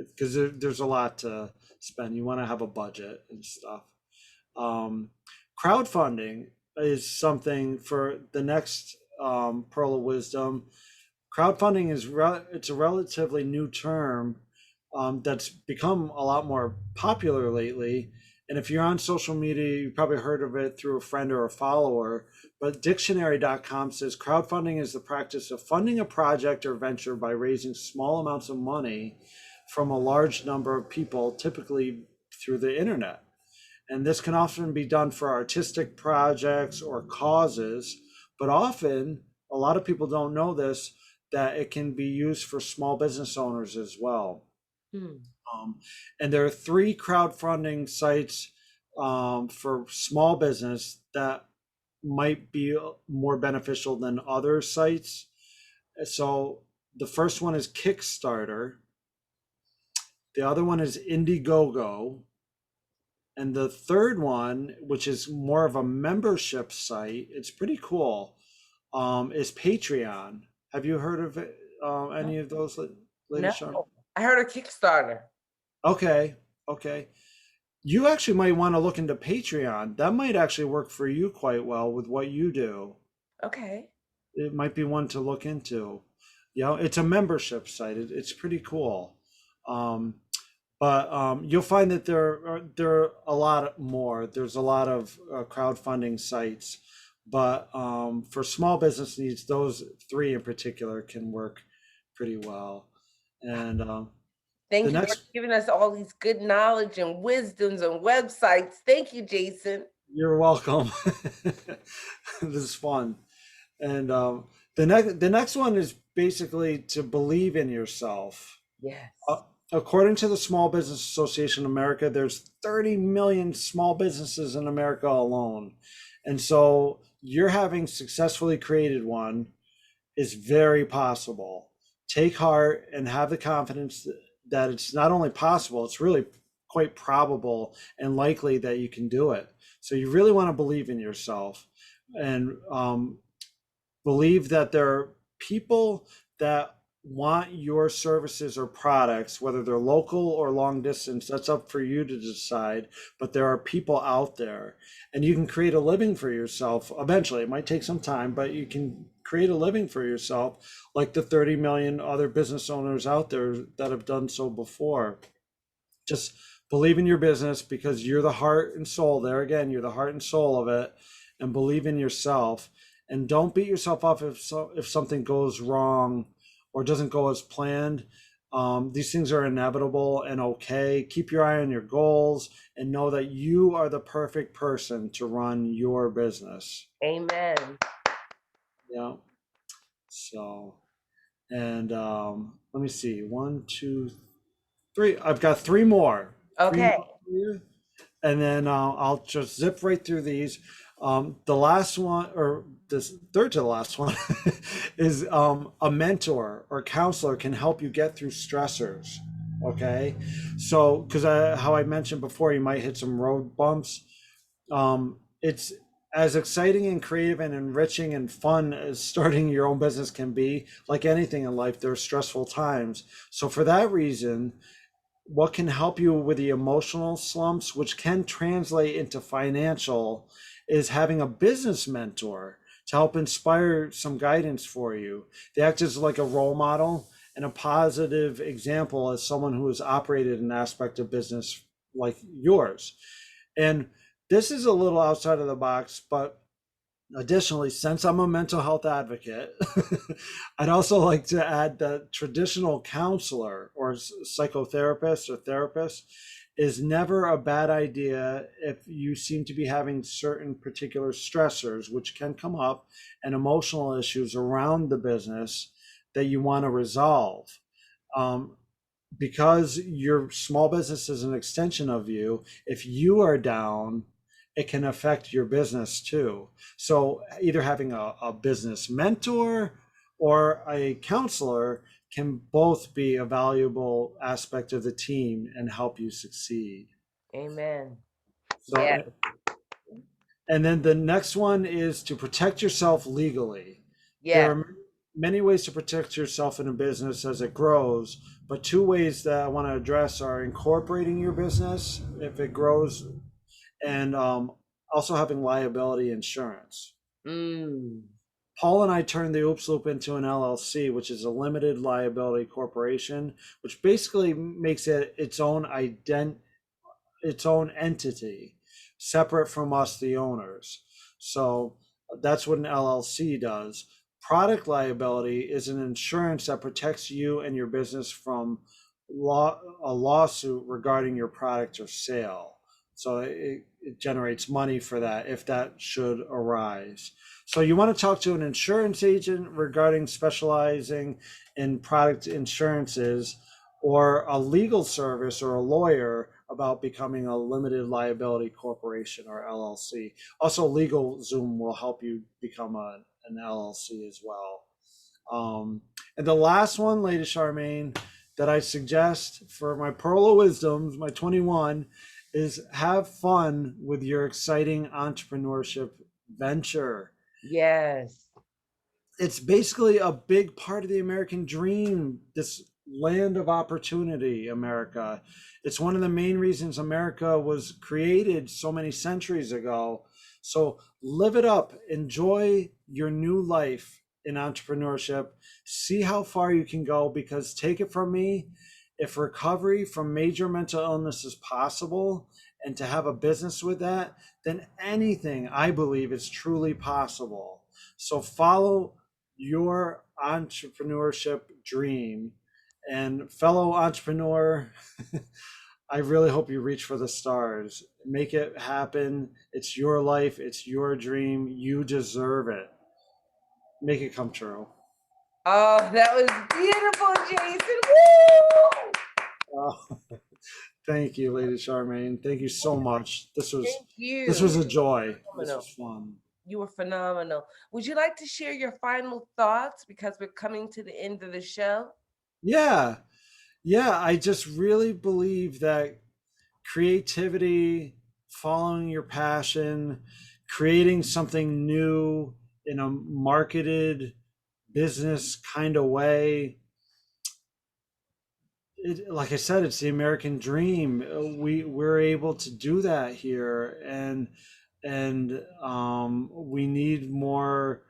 Because there's a lot to spend. You want to have a budget and stuff. Crowdfunding is something for the next pearl of wisdom. Crowdfunding it's a relatively new term that's become a lot more popular lately. And if you're on social media, you probably heard of it through a friend or a follower. But dictionary.com says crowdfunding is the practice of funding a project or venture by raising small amounts of money from a large number of people, typically through the internet. And this can often be done for artistic projects or causes, but often, a lot of people don't know this, that it can be used for small business owners as well. And there are 3 crowdfunding sites for small business that might be more beneficial than other sites. So the first one is Kickstarter. The other one is Indiegogo. And the third one, which is more of a membership site, it's pretty cool, is Patreon. Have you heard of it, any of those, Lady Charmaine? No, I heard of Kickstarter. Okay. You actually might want to look into Patreon. That might actually work for you quite well with what you do. Okay. It might be one to look into. It's a membership site. It's pretty cool. But you'll find that there are a lot more. There's a lot of crowdfunding sites, but for small business needs, those 3 in particular can work pretty well. And thank you for giving us all these good knowledge and wisdoms and websites. Thank you, Jason. You're welcome. This is fun. And the next one is basically to believe in yourself. Yes. According to the Small Business Association of America, there's 30 million small businesses in America alone. And so you're having successfully created one is very possible. Take heart and have the confidence that it's not only possible, it's really quite probable and likely that you can do it. So you really want to believe in yourself and believe that there are people that want your services or products, whether they're local or long distance, that's up for you to decide. But there are people out there, and you can create a living for yourself eventually. It might take some time, but you can create a living for yourself, like the 30 million other business owners out there that have done so before. Just believe in your business because you're the heart and soul. There again, you're the heart and soul of it, and believe in yourself. And don't beat yourself up if something goes wrong or doesn't go as planned. These things are inevitable and okay. Keep your eye on your goals and know that you are the perfect person to run your business. Amen. Yeah. So, and let me see. 1, 2, 3. I've got 3 more. Okay. For you. And then I'll just zip right through these. The last one, or this third to the last one, is a mentor or counselor can help you get through stressors. Okay, so because how I mentioned before, you might hit some road bumps. It's as exciting and creative and enriching and fun as starting your own business can be. Like anything in life, there are stressful times. So for that reason, what can help you with the emotional slumps, which can translate into financial, is having a business mentor to help inspire some guidance for you. They act as like a role model and a positive example as someone who has operated an aspect of business like yours. And this is a little outside of the box, but additionally, since I'm a mental health advocate, I'd also like to add that traditional counselor or psychotherapist or therapist is never a bad idea if you seem to be having certain particular stressors, which can come up, and emotional issues around the business that you want to resolve. Um, because your small business is an extension of you, if you are down, it can affect your business too. So either having a business mentor or a counselor can both be a valuable aspect of the team and help you succeed. Amen. So, Yeah. and then the next one is to protect yourself legally. There Yeah. are many ways to protect yourself in a business as it grows, but 2 ways that I want to address are incorporating your business if it grows, and also having liability insurance. Mm. Paul and I turned the OopsLoop into an LLC, which is a limited liability corporation, which basically makes it its own its own entity, separate from us, the owners. So that's what an LLC does. Product liability is an insurance that protects you and your business from a lawsuit regarding your product or sale. So it generates money for that if that should arise. So you want to talk to an insurance agent regarding specializing in product insurances, or a legal service or a lawyer about becoming a limited liability corporation or LLC. Also, LegalZoom will help you become an LLC as well. And the last one, Lady Charmaine, that I suggest for my Pearl of Wisdoms, my 21, is have fun with your exciting entrepreneurship venture. Yes. It's basically a big part of the American dream, this land of opportunity, America. It's one of the main reasons America was created so many centuries ago. So live it up, enjoy your new life in entrepreneurship, see how far you can go, because take it from me, if recovery from major mental illness is possible and to have a business with that, then anything I believe is truly possible. So follow your entrepreneurship dream. And fellow entrepreneur, I really hope you reach for the stars. Make it happen. It's your life. It's your dream. You deserve it. Make it come true. Oh, that was beautiful, Jason. Woo! Oh, thank you, Lady Charmaine. Thank you so much. Thank you. This was a joy. This Phenomenal. was fun. You were phenomenal. Would you like to share your final thoughts because we're coming to the end of the show? Yeah. Yeah, I just really believe that creativity, following your passion, creating something new in a marketed business kind of way. Like I said, it's the American dream. We're able to do that here, and we need more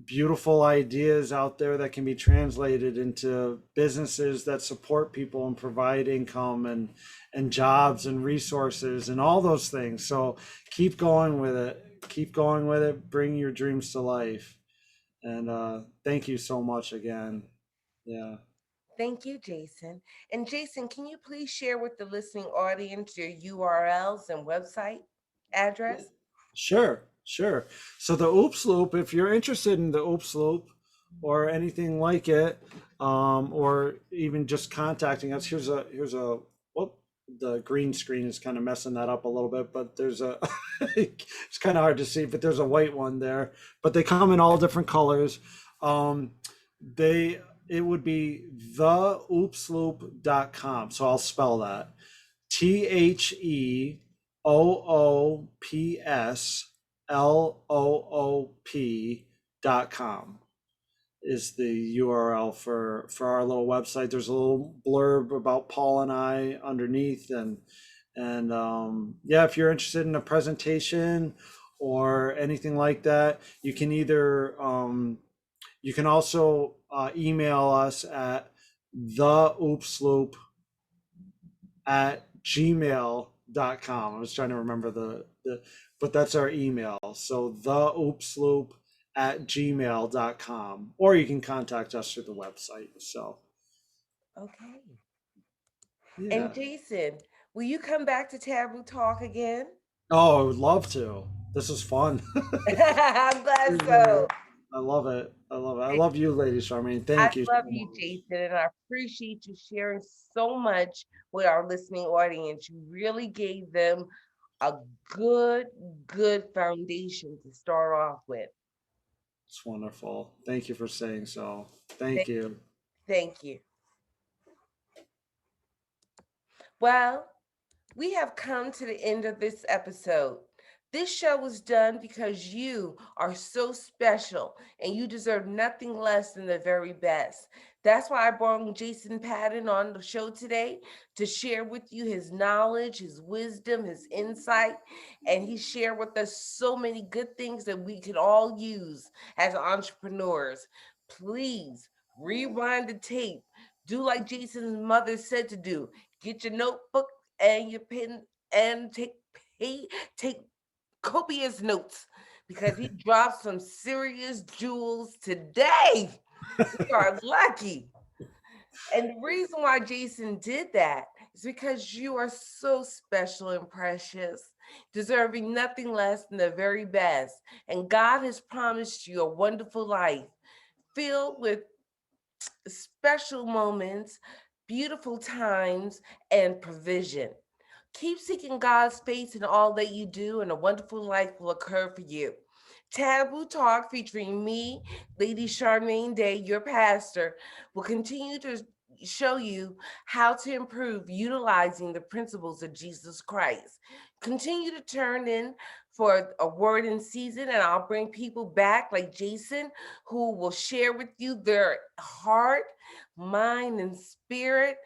beautiful ideas out there that can be translated into businesses that support people and provide income and jobs and resources and all those things. So keep going with it. Keep going with it. Bring your dreams to life. And thank you so much again. Yeah. Thank you, Jason. And Jason, can you please share with the listening audience your URLs and website address? Sure, sure. So the OopsLoop, if you're interested in the OopsLoop or anything like it, or even just contacting us, here's a whoop, the green screen is kind of messing that up a little bit, but there's a it's kind of hard to see, but there's a white one there. But they come in all different colors. It would be theoopsloop.com. So I'll spell that. TheOopsLoop.com is the URL for our little website. There's a little blurb about Paul and I underneath, and yeah, if you're interested in a presentation or anything like that, you can either you can also email us at theoopsloop@gmail.com. I was trying to remember but that's our email. So theoopsloop@gmail.com, or you can contact us through the website. So Okay. yeah. And Jason, will you come back to Taboo Talk again? Oh, I would love to. This is fun. I'm glad so. I love it. I love it. I love you, Lady Charmaine. Thank you. I love so you, much. Jason, and I appreciate you sharing so much with our listening audience. You really gave them a good foundation to start off with. It's wonderful. Thank you for saying so. Thank you. Thank you. Well, we have come to the end of this episode. This show was done because you are so special and you deserve nothing less than the very best. That's why I brought Jason Paden on the show today to share with you his knowledge, his wisdom, his insight, and he shared with us so many good things that we can all use as entrepreneurs. Please rewind the tape. Do like Jason's mother said to do. Get your notebook and your pen and take copious notes because he dropped some serious jewels today. We are lucky. And the reason why Jason did that is because you are so special and precious, deserving nothing less than the very best. And God has promised you a wonderful life filled with special moments, beautiful times, and provision. Keep seeking God's face in all that you do, and a wonderful life will occur for you. Taboo Talk, featuring me, Lady Charmaine Day, your pastor, will continue to show you how to improve utilizing the principles of Jesus Christ. Continue to turn in for a word in season, and I'll bring people back like Jason who will share with you their heart, mind, and spirit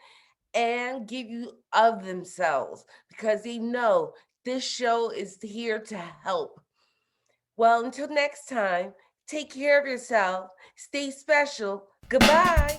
and give you of themselves because they know this show is here to help. Well, until next time, take care of yourself, stay special. Goodbye.